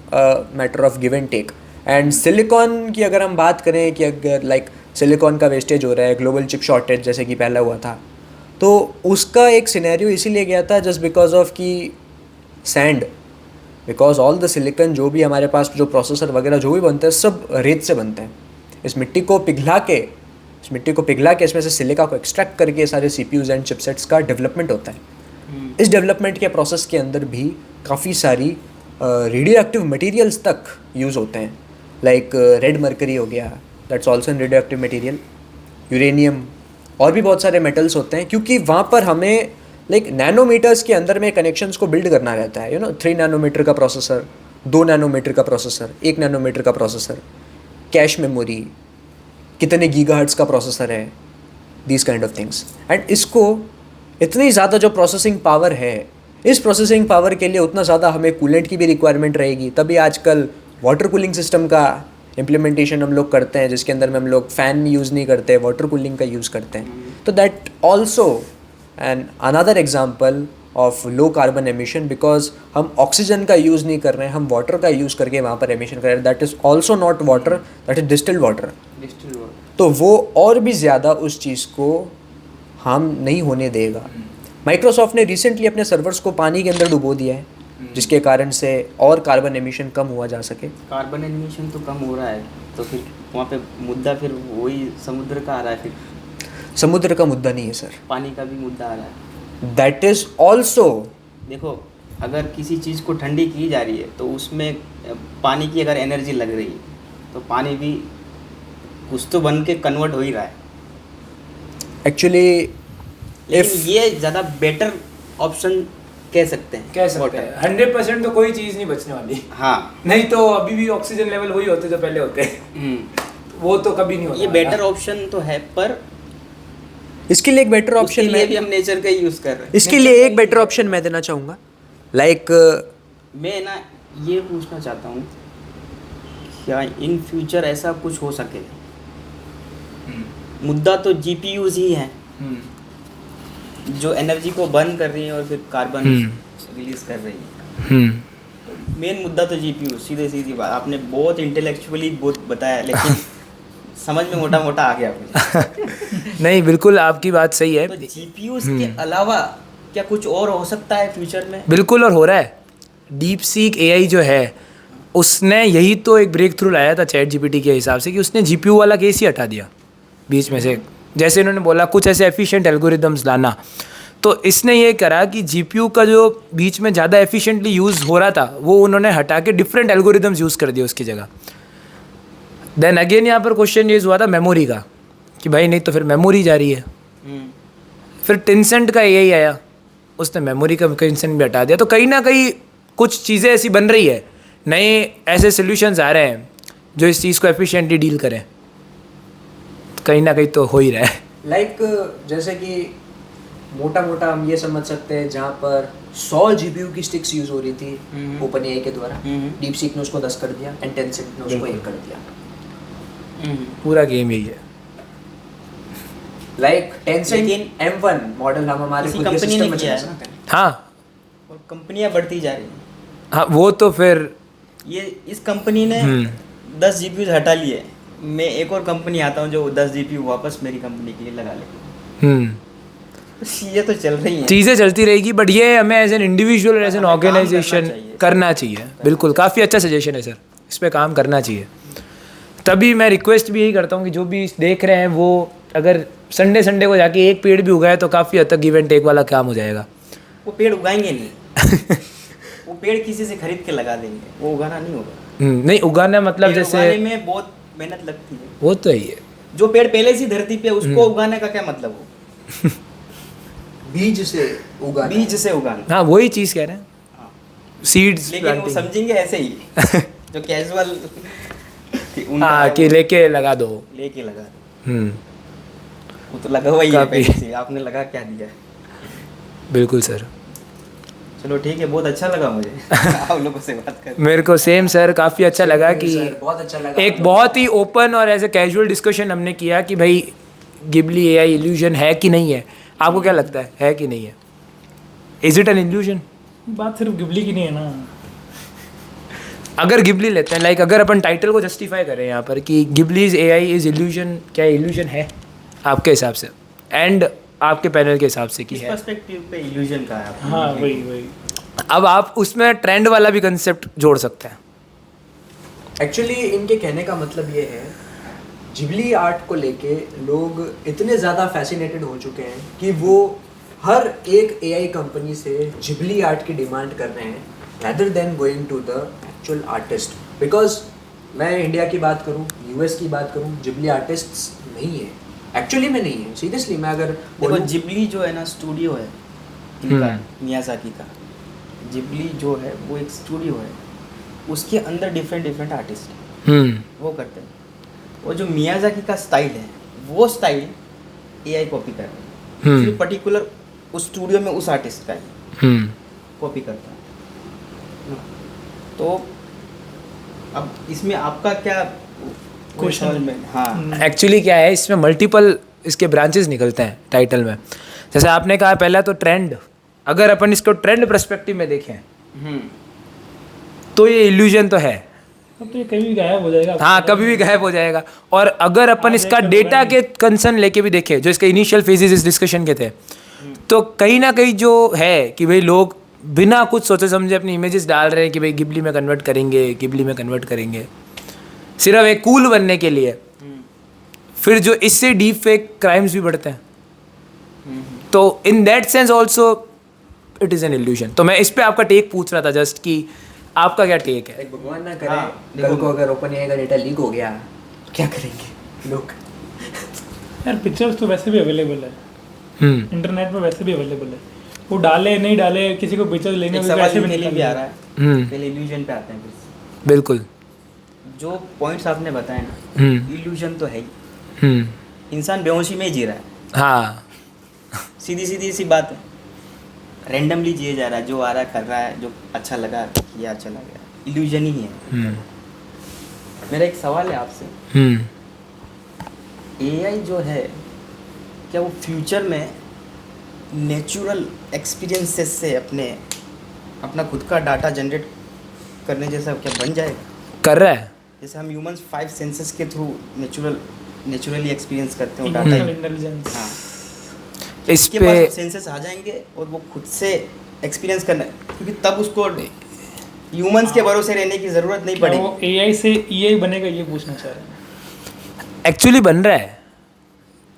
A: matter of give and take. And silicon की अगर हम बात करें कि अगर लाइक सिलिकॉन का वेस्टेज हो रहा है, ग्लोबल चिप शॉर्टेज जैसे कि पहला हुआ था, तो उसका एक सिनेरियो इसीलिए गया था जस्ट बिकॉज ऑफ कि sand, because all the silicon जो भी हमारे पास जो प्रोसेसर वगैरह जो भी बनते हैं सब रेत से बनते हैं। इस मिट्टी को पिघला के इसमें से सिलिका को एक्सट्रैक्ट करके सारे CPUs एंड चिपसेट्स का डेवलपमेंट होता है। इस डेवलपमेंट के प्रोसेस के अंदर भी काफ़ी सारी रेडियो एक्टिव मटीरियल्स तक यूज़ होते हैं। लाइक रेड मरकरी हो गया, that's also in radio active material, uranium, और भी बहुत सारे मेटल्स होते हैं। क्योंकि वहाँ पर हमें लाइक नैनोमीटर्स के अंदर में कनेक्शंस को बिल्ड करना रहता है। 3 नैनोमीटर का प्रोसेसर, 2 नैनोमीटर का प्रोसेसर, 1 नैनोमीटर का प्रोसेसर, कैश मेमोरी, कितने गीगाहर्ट्ज़ का प्रोसेसर है, these kind of things. And इसको इतनी ज़्यादा जो प्रोसेसिंग पावर है, इस प्रोसेसिंग पावर के लिए उतना ज़्यादा हमें कूलेंट की भी रिक्वायरमेंट रहेगी। तभी आजकल वाटर कूलिंग सिस्टम का इम्प्लीमेंटेशन हम लोग करते हैं, जिसके अंदर में हम लोग फ़ैन यूज़ नहीं करते, वाटर कूलिंग का यूज़ करते हैं। तो that also and another example of low carbon emission, because हम ऑक्सीजन का यूज़ नहीं कर रहे हैं, हम वाटर का यूज़ करके वहाँ पर एमिशन कर रहे हैं। That is also not water, that is distilled water. तो वो और भी ज़्यादा उस चीज़ को हार्म नहीं होने देगा। माइक्रोसॉफ्ट ने रिसेंटली अपने सर्वर्स को पानी के अंदर डुबो दिया है, जिसके कारण से और कार्बन एमिशन कम हुआ जा सके।
F: कार्बन एमिशन तो कम हो रहा है, तो फिर वहाँ पे मुद्दा फिर वही समुद्र का आ रहा है। फिर
A: समुद्र का मुद्दा नहीं है सर,
F: पानी का भी मुद्दा आ रहा है।
A: दैट इज़ ऑल्सो,
F: देखो अगर किसी चीज़ को ठंडी की जा रही है तो उसमें पानी की अगर एनर्जी लग रही है तो पानी भी कुछ तो बन के कन्वर्ट हो ही रहा है
A: एक्चुअली।
F: लेकिन ये ज़्यादा बेटर ऑप्शन कह सकते हैं।
E: 100% तो कोई चीज़ नहीं बचने वाली।
F: हाँ,
E: नहीं तो अभी भी ऑक्सीजन लेवल वही होते जो पहले होते हैं। वो तो कभी नहीं होता।
F: ये बेटर ऑप्शन तो है, पर
A: इसके लिए एक बेटर
F: उसके
A: ऑप्शन
F: लिए भी हम नेचर का ही यूज़ कर रहे हैं।
A: इसके लिए एक बेटर ऑप्शन मैं देना चाहूँगा, लाइक
F: मैं ना ये पूछना चाहता हूँ, क्या इन फ्यूचर ऐसा कुछ हो सके? मुद्दा तो जीपीयूज ही है जो एनर्जी को बर्न कर रही है और फिर कार्बन रिलीज कर रही है। मेन मुद्दा तो जीपीयू, सीधे सीधी बात। आपने बहुत इंटेलेक्चुअली बहुत बताया, लेकिन समझ में मोटा मोटा आ गया मुझे।
E: नहीं, बिल्कुल आपकी बात सही है।
F: तो जीपीयूज के अलावा क्या कुछ और हो सकता है फ्यूचर में?
E: बिल्कुल, और हो रहा है। डीप सीक एआई जो है उसने यही तो एक ब्रेक थ्रू लाया था चैट जीपीटी के हिसाब से, कि उसने जीपीयू वाला केस ही हटा दिया बीच में से। जैसे इन्होंने बोला कुछ ऐसे एफिशिएंट एल्गोरिदम्स लाना, तो इसने ये करा कि जीपीयू का जो बीच में ज़्यादा एफिशिएंटली यूज़ हो रहा था वो उन्होंने हटा के डिफरेंट एल्गोरिदम्स यूज़ कर दिए उसकी जगह। देन अगेन यहाँ पर क्वेश्चन यूज़ हुआ था मेमोरी का, कि भाई नहीं तो फिर मेमोरी जा रही है। फिर टेंसेंट का एआई आया, उसने मेमोरी का कंसेंट भी हटा दिया। तो कहीं ना कहीं कुछ चीज़ें ऐसी बन रही है, नए ऐसे सोल्यूशंस आ रहे हैं जो इस चीज़ को एफिशिएंटली डील करें। कहीं ना कहीं तो हो ही रहा है।
A: लाइक जैसे कि मोटा मोटा हम ये समझ सकते हैं, जहाँ पर 100 जीपीयू की स्टिक्स यूज हो रही थी ओपन एआई के द्वारा, डीप सीक ने उसको 10 कर दिया एंड टेंसेंट ने उसको 1 कर दिया।
E: पूरा गेम यही है।
A: लाइक टेंसेंट
F: लेकिन
A: M1 मॉडल हम हमारे
F: किसी
A: खुद के
F: कंपनी
A: सिस्टम
F: ने
A: में
F: किया
A: चला
F: है
A: सकते हैं।
E: हाँ
F: और कंपनियां बढ़ती जा रही हैं।
E: हाँ, वो तो फिर
F: ये इस कंपनी ने 10 जीपीयू हटा लिए, मैं एक और कंपनी आता हूँ जो 10 जीपीयू वापस मेरी कंपनी के लिए लगा ले। ये तो चल रही है,
E: चीज़ें चलती रहेगी, बट ये हमें as an individual as an
F: हमें काम
E: ऑर्गेनाइजेशन
F: करना चाहिए।
E: करना चाहिए। बिल्कुल, काफ़ी अच्छा सजेशन है सर, इस पे काम करना चाहिए। तभी मैं रिक्वेस्ट भी यही करता हूँ कि जो भी देख रहे हैं वो अगर संडे को जाके एक पेड़ भी उगाए तो काफ़ी हद तक गिव एंड टेक वाला काम हो जाएगा।
F: वो पेड़ उगाएंगे नहीं। वो पेड़ किसी से खरीद के लगा देंगे, वो उगाना नहीं होगा।
E: नहीं, उगाना मतलब
F: पेड़
E: जैसे
F: उगाने में बहुत मेहनत लगती है।
E: वो तो ही है।
F: जो पेड़ पहले से धरती पे, उसको उगाने का क्या मतलब हो?
A: बीज से उगाना।
F: बीज से उगाना।
E: हाँ, वही चीज़ कह रहे हैं, सीड्स
F: लेकिन वो समझेंगे ऐसे ही जो कैजुअल
E: हाँ कि लेके लगा दो।
F: लेके लगा दो। वो तो लगा हुआ ही है
E: काफी।
F: पहले से, आपने लगा क्या दिया है?
E: बिल्कुल सर,
F: चलो ठीक है, बहुत अच्छा लगा मुझे आप लोगों से बात कर।
E: मेरे को सेम सर, काफ़ी अच्छा लगा कि
A: सर, बहुत अच्छा लगा।
E: एक बहुत ही ओपन और ऐसे कैजुअल डिस्कशन हमने किया कि भाई गिबली एआई इल्यूजन है कि नहीं है। आपको क्या लगता है कि नहीं है? Is it an illusion?
D: बात सिर्फ गिबली की नहीं है ना।
E: अगर गिबली लेते हैं, लाइक अगर अपन टाइटल को जस्टिफाई करें यहाँ पर कि गिबलीज एआई इज इल्यूजन, क्या इल्यूजन है आपके हिसाब से एंड आपके पैनल के हिसाब से कि
F: इस
E: है?
F: पर्सपेक्टिव पे इल्यूजन का है आपने।
D: हाँ वही
E: अब आप उसमें ट्रेंड वाला भी कंसेप्ट जोड़ सकते हैं।
A: एक्चुअली इनके कहने का मतलब ये है, जिबली आर्ट को लेके लोग इतने ज़्यादा फैसिनेटेड हो चुके हैं कि वो हर एक एआई कंपनी से जिबली आर्ट की डिमांड कर रहे हैं rather than going to the actual artist। Because मैं इंडिया की बात करूँ, यूएस की बात करूँ, जिबली आर्टिस्ट्स नहीं है, एक्चुअली में नहीं है। सीरियसली मैं अगर
F: देखो
A: बोलूं,
F: जिबली जो है ना स्टूडियो है इनका, मियाजाकी का जिबली जो है वो एक स्टूडियो है, उसके अंदर डिफरेंट आर्टिस्ट वो करते हैं। वो जो मियाजाकी का स्टाइल है वो स्टाइल एआई कॉपी कर रहा है, सिर्फ पर्टिकुलर उस स्टूडियो में उस आर्टिस्ट का ही कॉपी करता है। तो अब इसमें आपका क्या क्वेश्चन में? हाँ
E: एक्चुअली क्या है, इसमें मल्टीपल इसके ब्रांचेस निकलते हैं टाइटल में। जैसे आपने कहा पहला तो ट्रेंड, अगर अपन इसको ट्रेंड पर्सपेक्टिव में देखें तो ये इल्यूजन तो है।
D: अब तो ये कभी भी गायब हो जाएगा।
E: हाँ, कभी भी गायब हो जाएगा। और अगर अपन इसका डेटा के कंसर्न लेके भी देखें, जो इसके इनिशियल फेजेस इस डिस्कशन के थे, तो कहीं ना कहीं जो है कि भाई लोग बिना कुछ सोचे समझे अपनी इमेजेस डाल रहे हैं कि भाई गिबली में कन्वर्ट करेंगे, सिर्फ एक कूल बनने के लिए। फिर जो इससे डीप फेक क्राइम्स भी बढ़ते हैं। तो in that sense also it is an illusion. तो मैं इस पे आपका टेक पूछ रहा था जस्ट कि आपका क्या टेक है?
A: भगवान ना करे
F: हाँ,
A: कल को अगर ओपन एआई का डेटा लीक हो गया, क्या करेंगे लोग?
D: यार पिक्चर्स तो वैसे भी अवेलेबल है, इंटरनेट पे वैसे भी अवेलेबल है। वो डाले नहीं डाले, किसी को पिक्चर लेने
F: एक
D: में
F: सवाल
D: वैसे भी
F: इनके लिए
D: निकल
F: भी आ
D: जाएगा।
F: रहा है, पहले इल्यूजन पे आते हैं फिर।
E: बिल्कुल।
F: जो पॉइंट्स आपने बताए ना, इल्यूजन तो है ही, इंसान बेहोशी में ही जी रहा है।
E: हाँ,
F: सीधी सीधी सी बात है, रैंडमली जिए जा रहा है, जो आ रहा है कर रहा है, जो अच्छा लगा किया चला गया, इल्यूजन ही है। मेरा एक सवाल है आपसे, एआई जो है क्या वो फ्यूचर में नेचुरल एक्सपीरियंसेस से अपना खुद का डाटा जनरेट करने जैसा क्या बन जाएगा?
E: कर रहा है।
F: जैसे हम ह्यूमंस 5 सेंसेस के थ्रू नेचुरली एक्सपीरियंस करते हैं
D: इमोशनल
F: डाटा।
D: इंटेलिजेंस।
F: हाँ,
E: इस
F: इसके
E: पे
F: पास सेंसेस आ जाएंगे और वो खुद से एक्सपीरियंस करना है, क्योंकि तब उसको ह्यूमंस के भरोसे रहने की ज़रूरत नहीं
D: क्या
F: पड़ेगी।
D: वो एआई से ईआई बनेगा, ये पूछना चाह रहे हैं।
E: एक्चुअली बन रहा है।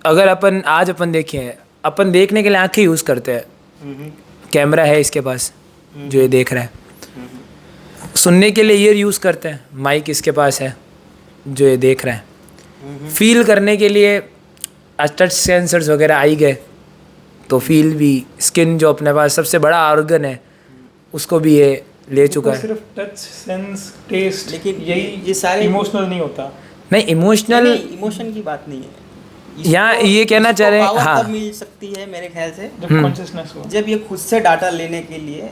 E: अगर अपन देखें, अपन देखने के लिए आंखें यूज़ करते हैं, कैमरा है इसके पास जो ये देख रहा है। सुनने के लिए ईयर यूज़ करते हैं, माइक इसके पास है जो ये देख रहा है। फील करने के लिए टच सेंसर्स वगैरह आई गए, तो फील भी, स्किन जो अपने पास सबसे बड़ा ऑर्गन है उसको भी ये ले चुका है।
D: सिर्फ टच, सेंस, टेस्ट,
F: लेकिन
D: यही
F: ये सारे
D: इमोशनल नहीं होता।
E: नहीं, इमोशनल
F: इमोशन की बात नहीं है।
E: यहाँ ये कहना चाह रहे हैं,
F: power
E: हाँ।
F: तब मिल सकती है मेरे ख्याल से
D: जब कॉन्शियसनेस हो।
F: जब ये खुद से डाटा लेने के लिए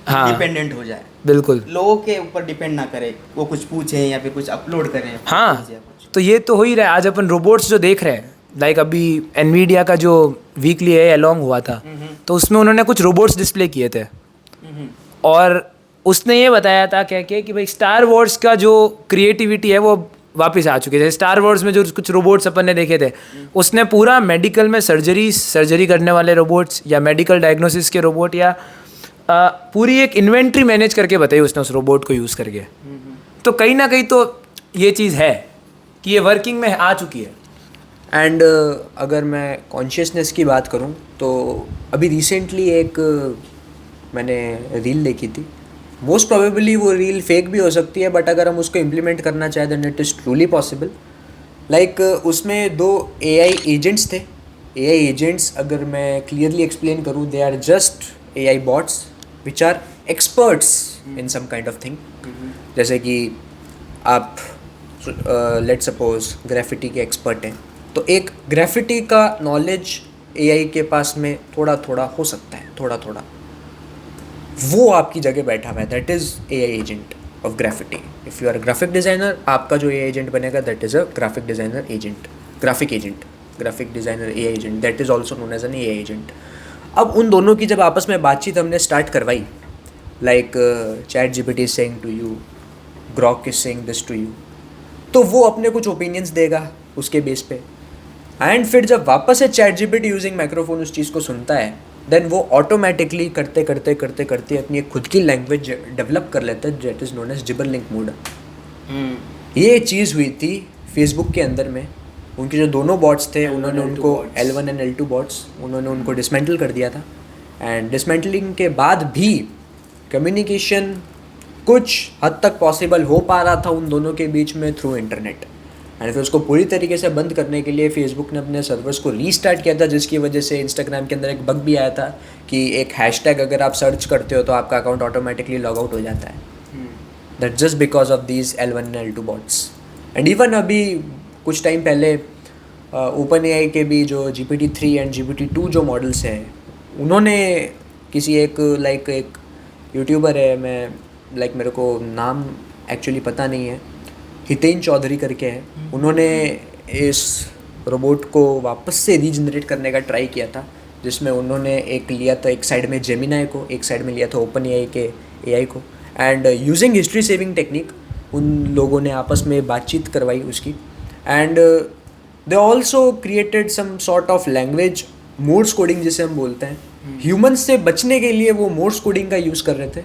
E: हाँ।
F: डिपेंडेंट हो जाए,
E: बिल्कुल।
F: लोगों के ऊपर डिपेंड ना करे, वो कुछ पूछे या फिर कुछ अपलोड करें।
E: हाँ,
F: या कुछ।
E: तो ये तो हो ही रहा है। आज अपन रोबोट्स जो देख रहे हैं, लाइक अभी एनवीडिया का जो वीकली है अलॉन्ग हुआ था, तो उसमें उन्होंने कुछ रोबोट्स डिस्प्ले किए थे, और उसने ये बताया था कह के कि भाई स्टार वॉर्स का जो क्रिएटिविटी है वो वापस आ चुकी है। जैसे स्टार वॉर्स में जो कुछ रोबोट्स अपन ने देखे थे, उसने पूरा मेडिकल में सर्जरी करने वाले रोबोट्स या मेडिकल डायग्नोसिस के रोबोट या पूरी एक इन्वेंट्री मैनेज करके बताई उसने उस रोबोट को यूज़ करके। तो कहीं ना कहीं तो ये चीज़ है कि ये वर्किंग में आ चुकी है।
A: एंड अगर मैं कॉन्शियसनेस की बात करूं तो अभी रिसेंटली एक मैंने रील देखी थी। मोस्ट प्रोबेबली वो रील फेक भी हो सकती है, बट अगर हम उसको इम्प्लीमेंट करना चाहें then it is truly possible. Like उसमें 2 AI एजेंट्स थे। AI एजेंट्स अगर मैं क्लियरली एक्सप्लेन करूँ, they are just AI bots which are experts in some kind of thing. जैसे कि आप लेट सपोज ग्राफिटी के एक्सपर्ट हैं, तो एक ग्राफिटी का नॉलेज AI के पास में थोड़ा थोड़ा हो सकता है, थोड़ा थोड़ा। वो आपकी जगह बैठा हुआ है, that is AI agent of graffiti. If you are graphic designer, आपका जो AI एजेंट बनेगा that is a graphic designer agent, graphic designer AI agent, that is also known as an AI agent. अब उन दोनों की जब आपस में बातचीत हमने स्टार्ट करवाई, like ChatGPT is saying to you, Grok is saying this to you, तो वो अपने कुछ ओपिनियंस देगा उसके बेस पे। एंड फिर जब वापस से ChatGPT यूजिंग माइक्रोफोन उस चीज़ को सुनता है, देन वो ऑटोमेटिकली करते अपनी एक खुद की लैंग्वेज डेवलप कर लेता है, that is known as Gibberlink mode. ये चीज़ हुई थी फेसबुक के अंदर में। उनके जो दोनों बॉट्स थे, उन्होंने उनको L1 एंड L2 बॉट्स, उन्होंने उनको डिसमेंटल कर दिया था। एंड डिसमेंटलिंग के बाद भी कम्युनिकेशन कुछ हद तक पॉसिबल हो पा रहा था उन दोनों के बीच में थ्रू इंटरनेट। एंड फिर उसको पूरी तरीके से बंद करने के लिए फेसबुक ने अपने सर्वर्स को रीस्टार्ट किया था, जिसकी वजह से इंस्टाग्राम के अंदर एक बग भी आया था कि एक हैशटैग अगर आप सर्च करते हो तो आपका अकाउंट ऑटोमेटिकली लॉग आउट हो जाता है। That just because of these L1 and L2 bots. And even अभी कुछ टाइम पहले OpenAI के भी जो GPT-3 एंड GPT-2 जो मॉडल्स हैं, उन्होंने किसी एक यूट्यूबर है, मैं मेरे को नाम एक्चुअली पता नहीं है, हितेन चौधरी करके है, उन्होंने इस रोबोट को वापस से रीजनरेट करने का ट्राई किया था, जिसमें उन्होंने एक लिया था, एक साइड में जेमिनाई को, एक साइड में लिया था OpenAI के AI को। And using history saving technique उन लोगों ने आपस में बातचीत करवाई उसकी। And they also created some sort of language Morse coding जिसे हम बोलते हैं। ह्यूमंस से बचने के लिए वो मोर्स कोडिंग का यूज़ कर रहे थे,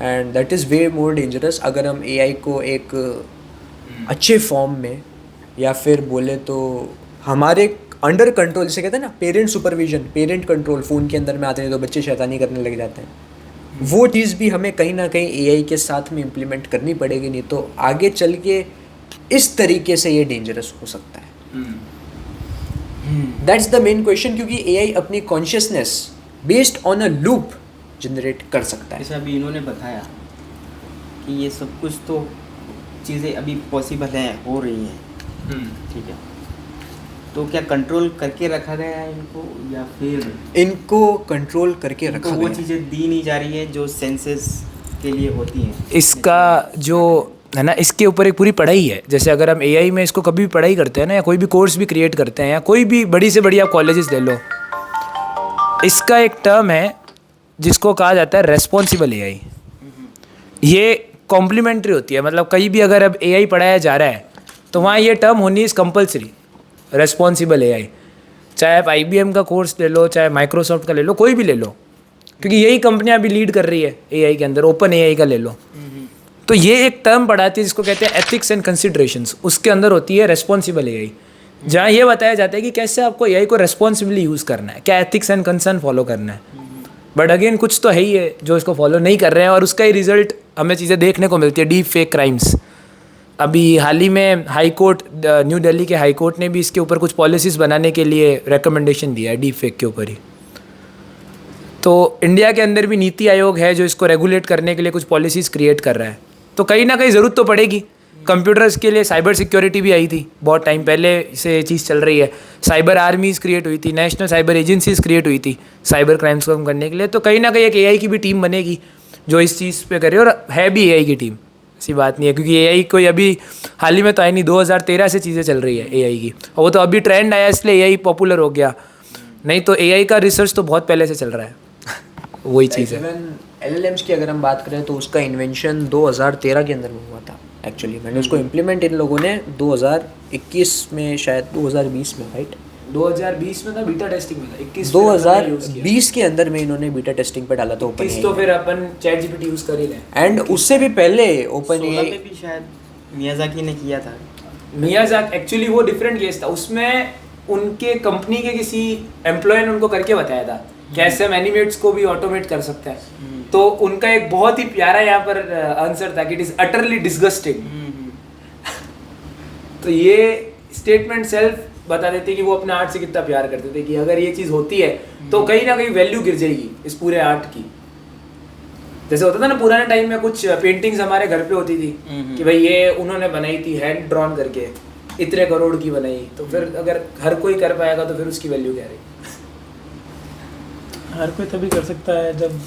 A: and that is way more dangerous. अगर हम AI को एक अच्छे फॉर्म में, या फिर बोले तो हमारे अंडर कंट्रोल, जैसे कहते हैं ना parent supervision, parent control, phone के अंदर में आते हैं तो बच्चे शैतानी करने लग जाते हैं, वो चीज़ भी हमें कहीं ना कहीं AI के साथ में इम्प्लीमेंट करनी पड़ेगी, नहीं तो आगे चल के इस तरीके से ये डेंजरस हो सकता है। दैट्स द मेन क्वेश्चन, क्योंकि AI अपनी consciousness based on a loop generate कर सकता है।
F: जैसे अभी इन्होंने बताया कि ये सब कुछ तो चीज़ें अभी पॉसिबल हैं, हो रही हैं, ठीक है, तो क्या कंट्रोल करके रखा गया है इनको, या फिर
A: इनको कंट्रोल करके
F: इनको
A: रखा
F: वो
A: गया।
F: चीज़ें दी नहीं जा रही है जो सेंसेस के लिए होती हैं?
E: इसका जो है ना, इसके ऊपर एक पूरी पढ़ाई है। जैसे अगर हम एआई में इसको कभी भी पढ़ाई करते हैं ना, या कोई भी कोर्स भी क्रिएट करते हैं, या कोई भी बड़ी से बड़ी आप कॉलेजेस ले लो, इसका एक टर्म है जिसको कहा जाता है रेस्पॉन्सिबल एआई। ये कॉम्प्लीमेंट्री होती है, मतलब कहीं भी अगर अब एआई पढ़ाया जा रहा है तो वहाँ ये टर्म होनी इज़ कंपलसरी, रेस्पॉन्सिबल एआई। चाहे आप आईबीएम का कोर्स ले लो, चाहे माइक्रोसॉफ्ट का ले लो, कोई भी ले लो, क्योंकि यही कंपनियां अभी लीड कर रही है एआई के अंदर। ओपन एआई का ले लो, तो ये एक टर्म पढ़ाती है जिसको कहते हैं एथिक्स एंड कंसिडरेशंस। उसके अंदर होती है रेस्पॉन्सिबल एआई, जहाँ ये बताया जाता है कि कैसे आपको एआई को रेस्पॉन्सिबली यूज़ करना है, क्या एथिक्स एंड कंसर्न फॉलो करना है। बट अगेन कुछ तो है ही है जो इसको फॉलो नहीं कर रहे हैं, और उसका ही रिजल्ट हमें चीज़ें देखने को मिलती है, डीप फेक क्राइम्स। अभी हाल ही में हाई कोर्ट, न्यू दिल्ली के हाई कोर्ट ने भी इसके ऊपर कुछ पॉलिसीज़ बनाने के लिए रिकमेंडेशन दिया है डीप फेक के ऊपर ही। तो इंडिया के अंदर भी नीति आयोग है जो इसको रेगुलेट करने के लिए कुछ पॉलिसीज़ क्रिएट कर रहा है। तो कहीं ना कहीं ज़रूरत तो पड़ेगी। कंप्यूटर्स के लिए साइबर सिक्योरिटी भी आई थी, बहुत टाइम पहले से ये चीज़ चल रही है। साइबर आर्मीज़ क्रिएट हुई थी, नेशनल साइबर एजेंसीज क्रिएट हुई थी साइबर क्राइम्स को कम करने के लिए। तो कहीं ना कहीं एक एआई की भी टीम बनेगी जो इस चीज़ पे करे, और है भी एआई की टीम, ऐसी बात नहीं है। क्योंकि एआई कोई अभी हाल ही में तो आई नहीं, 2013 से चीज़ें चल रही है एआई की, और वो तो अभी ट्रेंड आया इसलिए एआई पॉपुलर हो गया, नहीं तो एआई का रिसर्च तो बहुत पहले से चल रहा है। वही चीज़ है।
A: इवन एलएलएम्स की अगर हम बात करें तो उसका इन्वेंशन 2013 के अंदर में हुआ था एक्चुअली। मैंने उसको इम्प्लीमेंट इन लोगों ने 2021 में, शायद 2020 में, राइट?
E: 2020 में था, बीटा टेस्टिंग में था। 21
A: 2020 के अंदर में इन्होंने बीटा टेस्टिंग पे डाला था ओपन
E: तो फिर अपन चैट जीपीटी यूज़ कर ही रहे हैं।
A: एंड उससे भी पहले ओपन
F: 16 में भी शायद मियाज़ाकी ने किया था।
E: मियाज़ाकी एक्चुअली वो डिफरेंट केस था, उसमें उनके कंपनी के किसी एम्प्लॉय ने उनको करके बताया था कैसे हम एनिमेट्स को भी ऑटोमेट कर सकते हैं। तो उनका एक बहुत ही प्यारा यहाँ पर आंसर था कि इट इज़ अटरली डिस्गस्टिंग। तो ये स्टेटमेंट सेल्फ बता देते कि वो अपने आर्ट से कितना प्यार करते थे, कि अगर ये चीज़ होती है तो कहीं ना कहीं वैल्यू गिर जाएगी इस पूरे आर्ट की। जैसे होता था ना पुराने टाइम में, कुछ पेंटिंग्स हमारे घर पे होती थी कि भाई ये उन्होंने बनाई थी हैंड ड्रॉन करके, इतने करोड़ की बनाई, तो फिर अगर हर कोई कर पाएगा तो फिर उसकी वैल्यू क्या रहेगी?
D: हर कोई तभी कर सकता है जब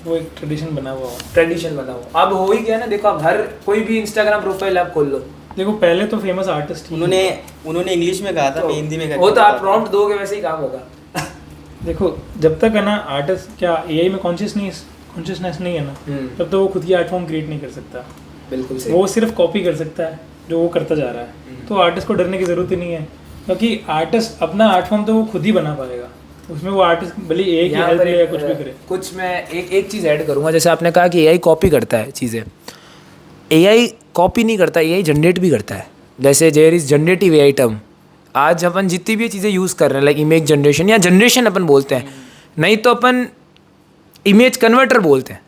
D: वो एक ट्रेडिशन बना हुआ हो।
E: ट्रेडिशन बना हो। अब हो ही गया ना, देखो आप हर कोई भी इंस्टाग्राम प्रोफाइल आप खोल लो,
D: देखो पहले तो फेमस आर्टिस्ट
F: उन्होंने इंग्लिश में कहा था,
E: तो
F: मैं हिंदी में
E: वो तो आप प्रॉम्प्ट दोगे वैसे ही काम होगा।
D: देखो जब तक है ना आर्टिस्ट, क्या एआई में कॉन्शियसनेस नहीं है ना, तब तो वो खुद की आर्ट फॉर्म क्रिएट नहीं कर सकता।
E: बिल्कुल सही।
D: वो सिर्फ कॉपी कर सकता है जो वो करता जा रहा है। तो आर्टिस्ट को डरने की ज़रूरत ही नहीं है, क्योंकि आर्टिस्ट अपना आर्ट फॉर्म तो वो खुद ही बना पाएगा। उसमें वो आर्टिस्ट भले एक ही हेल्प ले या कुछ भी करे।
E: कुछ मैं एक चीज़ ऐड करूँगा। जैसे आपने कहा कि एआई कॉपी करता है चीज़ें, एआई कॉपी नहीं करता, एआई जनरेट भी करता है। जैसे there is generative AI term. आज अपन जितनी भी चीज़ें यूज़ कर रहे हैं, लाइक इमेज जनरेशन या जनरेशन अपन बोलते हैं, नहीं तो अपन इमेज कन्वर्टर बोलते हैं।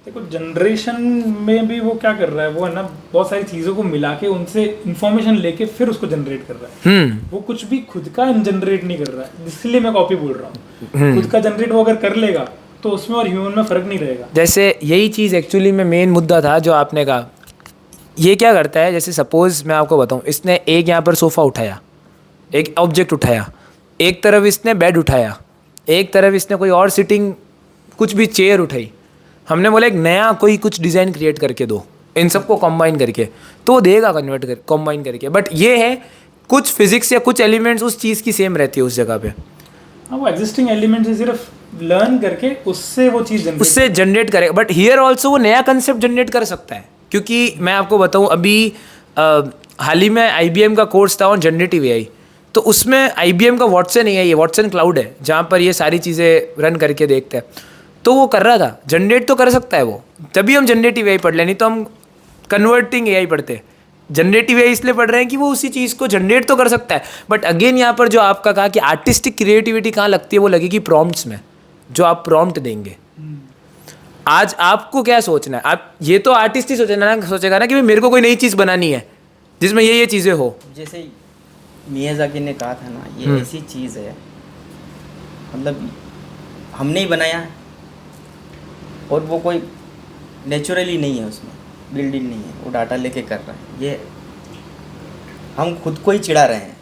D: देखो जनरेशन में भी वो क्या कर रहा है, वो है ना बहुत सारी चीज़ों को मिला के उनसे इंफॉर्मेशन लेके फिर उसको जनरेट कर रहा है। वो कुछ भी खुद का जनरेट नहीं कर रहा है, इसलिए मैं कॉपी बोल रहा हूँ। खुद का जनरेट वो अगर कर लेगा तो उसमें और ह्यूमन में फ़र्क नहीं रहेगा।
E: जैसे यही चीज़ एक्चुअली में मेन मुद्दा था जो आपने कहा। ये क्या करता है, जैसे सपोज मैं आपको बताऊँ, इसने एक यहाँ पर सोफ़ा उठाया, एक ऑब्जेक्ट उठाया, एक तरफ इसने बेड उठाया, एक तरफ इसने कोई और सिटिंग कुछ भी चेयर उठाई। हमने बोला एक नया कोई कुछ डिज़ाइन क्रिएट करके दो, इन सबको कंबाइन करके, तो वो देगा कन्वर्ट कर कंबाइन करके। बट ये है कुछ फिजिक्स या कुछ एलिमेंट्स उस चीज़ की सेम रहती है उस जगह पे।
D: हाँ, वो एग्जिस्टिंग एलिमेंट से सिर्फ लर्न करके उससे वो चीज़
E: जनरेट करेगा। बट हियर ऑल्सो वो नया कंसेप्ट जनरेट कर सकता है, क्योंकि मैं आपको बताऊँ अभी हाल ही में IBM का कोर्स था ऑन जनरेटिव एआई। तो उसमें IBM का वॉटसन एआई है, वॉटसन क्लाउड है, जहाँ पर ये सारी चीज़ें रन करके देखते हैं। तो वो कर रहा था, जनरेट तो कर सकता है वो, तभी हम जनरेटिव एआई पढ़ लें, नहीं तो हम कन्वर्टिंग एआई पढ़ते। जनरेटिव एआई इसलिए पढ़ रहे हैं कि वो उसी चीज़ को जनरेट तो कर सकता है। बट अगेन यहाँ पर जो आपका कहा कि आर्टिस्टिक क्रिएटिविटी कहाँ लगती है, वो लगेगी प्रॉम्प्ट्स में, जो आप प्रॉम्प्ट देंगे। आज आपको क्या सोचना है, आप ये तो आर्टिस्ट ही सोचेगा ना कि भाई मेरे को कोई नई चीज़ बनानी है जिसमें ये चीज़ें हो।
F: जैसे मियाज़ाकी ने कहा था ना, ये ऐसी चीज़ है, मतलब हमने ही बनाया है और वो कोई नेचुरली नहीं है, उसमें बिल्डिंग नहीं है, वो डाटा लेके कर रहा है। ये हम खुद को ही चिढ़ा रहे हैं।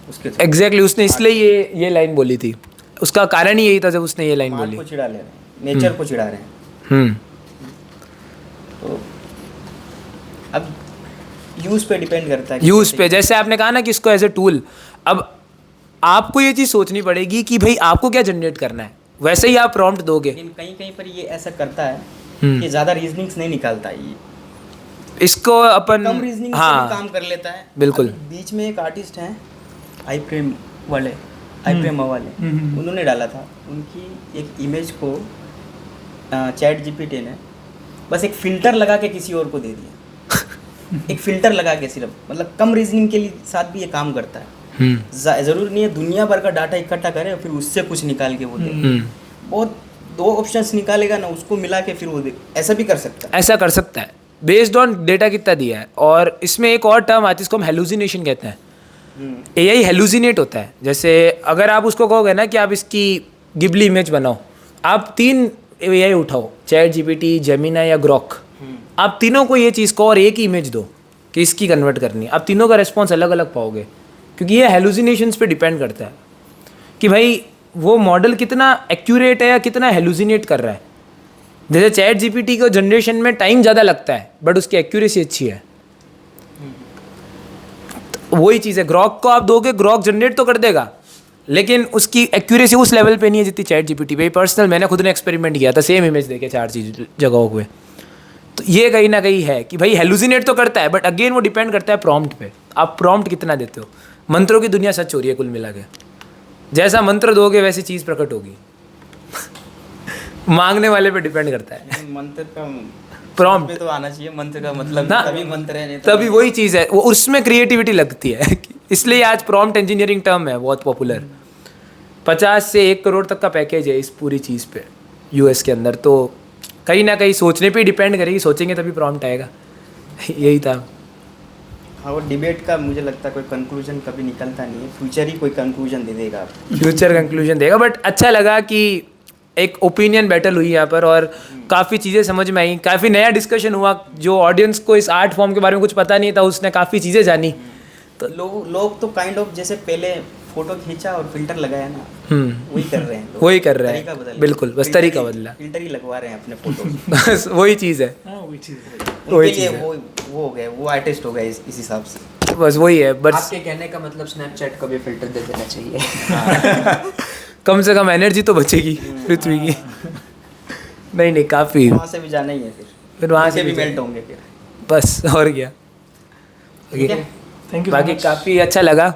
F: उसके through।
E: एग्जैक्टली उसने इसलिए ये लाइन बोली थी, उसका कारण ही यही था जब उसने ये लाइन
F: मार्क
E: बोली।
F: को चिढ़ा ले रहे हैं, नेचर को चिढ़ा रहे हैं।
E: हम्म।
F: तो अब यूज़ पे डिपेंड करता है कि
E: यूज़
F: कैसे-
E: पे, जैसे आपने कहा ना कि इसको एज ए टूल, अब आपको ये चीज़ सोचनी पड़ेगी कि भाई आपको क्या जनरेट करना है, वैसे ही आप प्रॉम्प्ट दोगे।
F: लेकिन कहीं कहीं पर ये ऐसा करता है
E: हम्म।
F: कि ज़्यादा रीजनिंग्स नहीं निकालता ये,
E: इसको अपन
F: कम रीजनिंग से भी
E: हाँ
F: काम कर लेता है।
E: बिल्कुल।
F: अभी बीच में एक आर्टिस्ट हैं आई प्रेम वाले, आई प्रेमा वाले, उन्होंने डाला था उनकी एक इमेज को चैट जीपीटी ने बस एक फ़िल्टर लगा के किसी और को दे दिया। एक फ़िल्टर लगा के सिर्फ, मतलब कम रीजनिंग के लिए साथ भी ये काम करता है। ज़रूरी नहीं है दुनिया भर का डाटा इकट्ठा करे और फिर उससे कुछ निकाल के वो दे। बहुत 2 ऑप्शंस निकालेगा ना, उसको मिला के फिर वो दे, ऐसा भी कर सकता है।
E: ऐसा कर सकता है बेस्ड ऑन डेटा कितना दिया है। और इसमें एक और टर्म आती है, इसको हम हेलुसिनेशन कहते हैं। एआई हेलुसिनेट होता है। जैसे अगर आप उसको कहोगे ना कि आप इसकी गिबली इमेज बनाओ, आप 3 एआई उठाओ, चैट जीपीटी, जेमिना या ग्रॉक, आप तीनों को ये चीज़ को और एक ही इमेज दो कि इसकी कन्वर्ट करनी है, आप तीनों का रिस्पॉन्स अलग अलग पाओगे, क्योंकि ये हेलुसिनेशंस पे डिपेंड करता है कि भाई वो मॉडल कितना एक्यूरेट है या कितना हेलुसिनेट कर रहा है। जैसे चैट जीपीटी को जनरेशन में टाइम ज़्यादा लगता है बट उसकी एक्यूरेसी अच्छी है। तो वही चीज़ है, ग्रॉक को आप दोगे, ग्रॉक जनरेट तो कर देगा लेकिन उसकी एक्यूरेसी उस लेवल पे नहीं है जितनी चैट जीपीटी पे। पर्सनल मैंने खुद ने एक्सपेरिमेंट किया था, सेम इमेज देके 4 चीज जगहों पे। तो ये कहीं ना कहीं है कि भाई हेलुसिनेट तो करता है बट अगेन वो डिपेंड करता है प्रॉम्प्ट पे, आप प्रॉम्प्ट कितना देते हो। मंत्रों की दुनिया सच हो रही है कुल मिला के, जैसा मंत्र दोगे वैसी चीज़ प्रकट होगी। मांगने वाले पे डिपेंड करता है।
F: मंत्र का
E: प्रॉम्प्ट
F: पे तो आना चाहिए, मंत्र का मतलब
E: ना,
F: तभी मंत्र है, नहीं तो
E: तभी वही चीज़ है, वो उसमें क्रिएटिविटी लगती है। इसलिए आज प्रॉम्प्ट इंजीनियरिंग टर्म है बहुत पॉपुलर। 50 से 1 करोड़ तक का पैकेज है इस पूरी चीज़ पे यूएस के अंदर। तो कहीं ना कहीं सोचने पे डिपेंड करेगी, सोचेंगे तभी प्रॉम्प्ट आएगा। यही था।
F: हाँ, वो डिबेट का मुझे लगता है कोई कंक्लूजन कभी निकलता नहीं है, फ्यूचर ही कोई कंक्लूजन दे देगा आपको।
E: फ्यूचर कंक्लूजन देगा। बट अच्छा लगा कि एक ओपिनियन बैटल हुई यहाँ पर और काफ़ी चीज़ें समझ में आई, काफ़ी नया डिस्कशन हुआ। जो ऑडियंस को इस आर्ट फॉर्म के बारे में कुछ पता नहीं था उसने काफ़ी चीज़ें जानी।
F: तो लोग तो काइंड ऑफ जैसे पहले फोटो खींचा और फिल्टर लगाया ना, वही कर रहे हैं लोग।
E: वही कर रहे
F: तरीका
E: हैं,
F: बदल
E: बिल्कुल, बस तरीका बदला।
F: फिल्टर ही लगवा रहे हैं अपने फोटो।
E: बस वही चीज़ है,
D: हाँ वही चीज़ है।
F: उनके लिए वो हो गए, वो आर्टिस्ट हो गए इस हिसाब से।
E: बस वही है। बस
A: आपके कहने का मतलब स्नैपचैट को भी फिल्टर दे देना चाहिए।
E: कम से कम एनर्जी तो बचेगी पृथ्वी की। नहीं काफ़ी,
F: वहाँ से भी जाना ही है,
E: फिर वहाँ से
F: भी
E: भी
F: मेल्ट होंगे फिर।
E: बस और क्या।
F: ठीक है,
D: थैंक यू।
E: बाकी काफ़ी अच्छा लगा।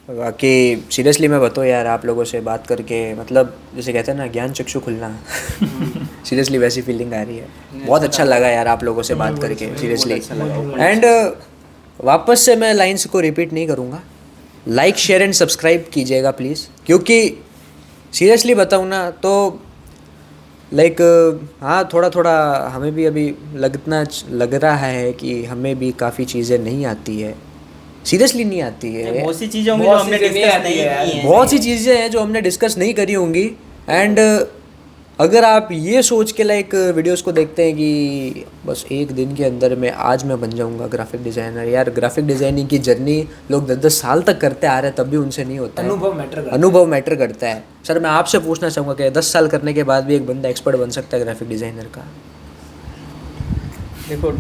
A: बाकी सीरियसली मैं बताऊँ यार, आप लोगों से बात करके मतलब जैसे कहते हैं ना ज्ञान चक्षु खुलना, सीरियसली वैसी फीलिंग आ रही है। बहुत अच्छा लगा यार आप लोगों से बात करके, सीरियसली। एंड वापस से मैं लाइन्स को रिपीट नहीं करूँगा, लाइक शेयर एंड सब्सक्राइब कीजिएगा प्लीज़, क्योंकि सीरियसली बताऊँ ना तो लाइक हाँ थोड़ा हमें भी अभी लग रहा है कि हमें भी काफ़ी चीज़ें नहीं आती है, सीरियसली नहीं आती है।
F: बहुत सी चीज़ें होंगी जो हमने डिस्कस नहीं की हैं।
A: बहुत सी चीज़ें हैं जो हमने डिस्कस नहीं करी होंगी। एंड अगर आप ये सोच के लाइक वीडियोस को देखते हैं कि बस एक दिन के अंदर में आज मैं बन जाऊंगा ग्राफिक डिज़ाइनर, यार ग्राफिक डिज़ाइनिंग की जर्नी लोग 10-10 साल तक करते आ रहे हैं, तब भी उनसे नहीं होता है। अनुभव मैटर करता है। सर मैं आपसे पूछना चाहूँगा कि 10 साल करने के बाद भी एक बंदा एक्सपर्ट बन सकता है ग्राफिक डिज़ाइनर का?
F: देखो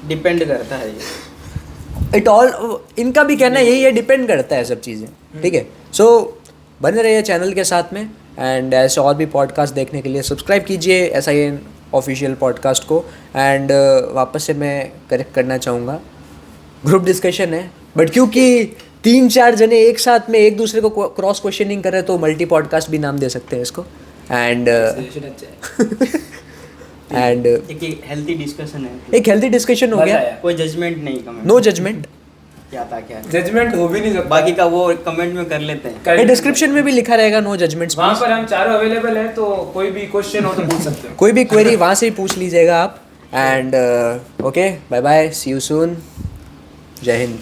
F: डिपेंड करता है ये,
A: इट ऑल, इनका भी कहना यही है, डिपेंड करता है सब चीज़ें। ठीक है, सो बने रहिए चैनल के साथ में। एंड ऐसे और भी पॉडकास्ट देखने के लिए सब्सक्राइब कीजिए SIN ऑफिशियल पॉडकास्ट को। एंड वापस से मैं करेक्ट करना चाहूँगा, ग्रुप डिस्कशन है बट क्योंकि 3-4 जने एक साथ में एक दूसरे को क्रॉस क्वेश्चनिंग कर रहे तो मल्टी पॉडकास्ट भी नाम दे सकते हैं इसको। एंड एंड
F: एक हेल्थी डिस्कशन है,
A: एक हेल्दी डिस्कशन हो गया,
F: कोई जजमेंट नहीं, कमेंट
A: नो जजमेंट।
F: क्या था क्या है।
E: जजमेंट हो भी नहीं सकता,
F: बाकी का वो कमेंट में कर लेते हैं।
A: डिस्क्रिप्शन में भी लिखा रहेगा नो जजमेंट्स।
E: वहाँ पर हम चारों अवेलेबल हैं, तो कोई भी क्वेश्चन हो तो पूछ सकते हो।
A: कोई भी क्वेरी वहाँ से ही पूछ लीजिएगा आप। And okay, bye bye, see you soon, जय हिंद।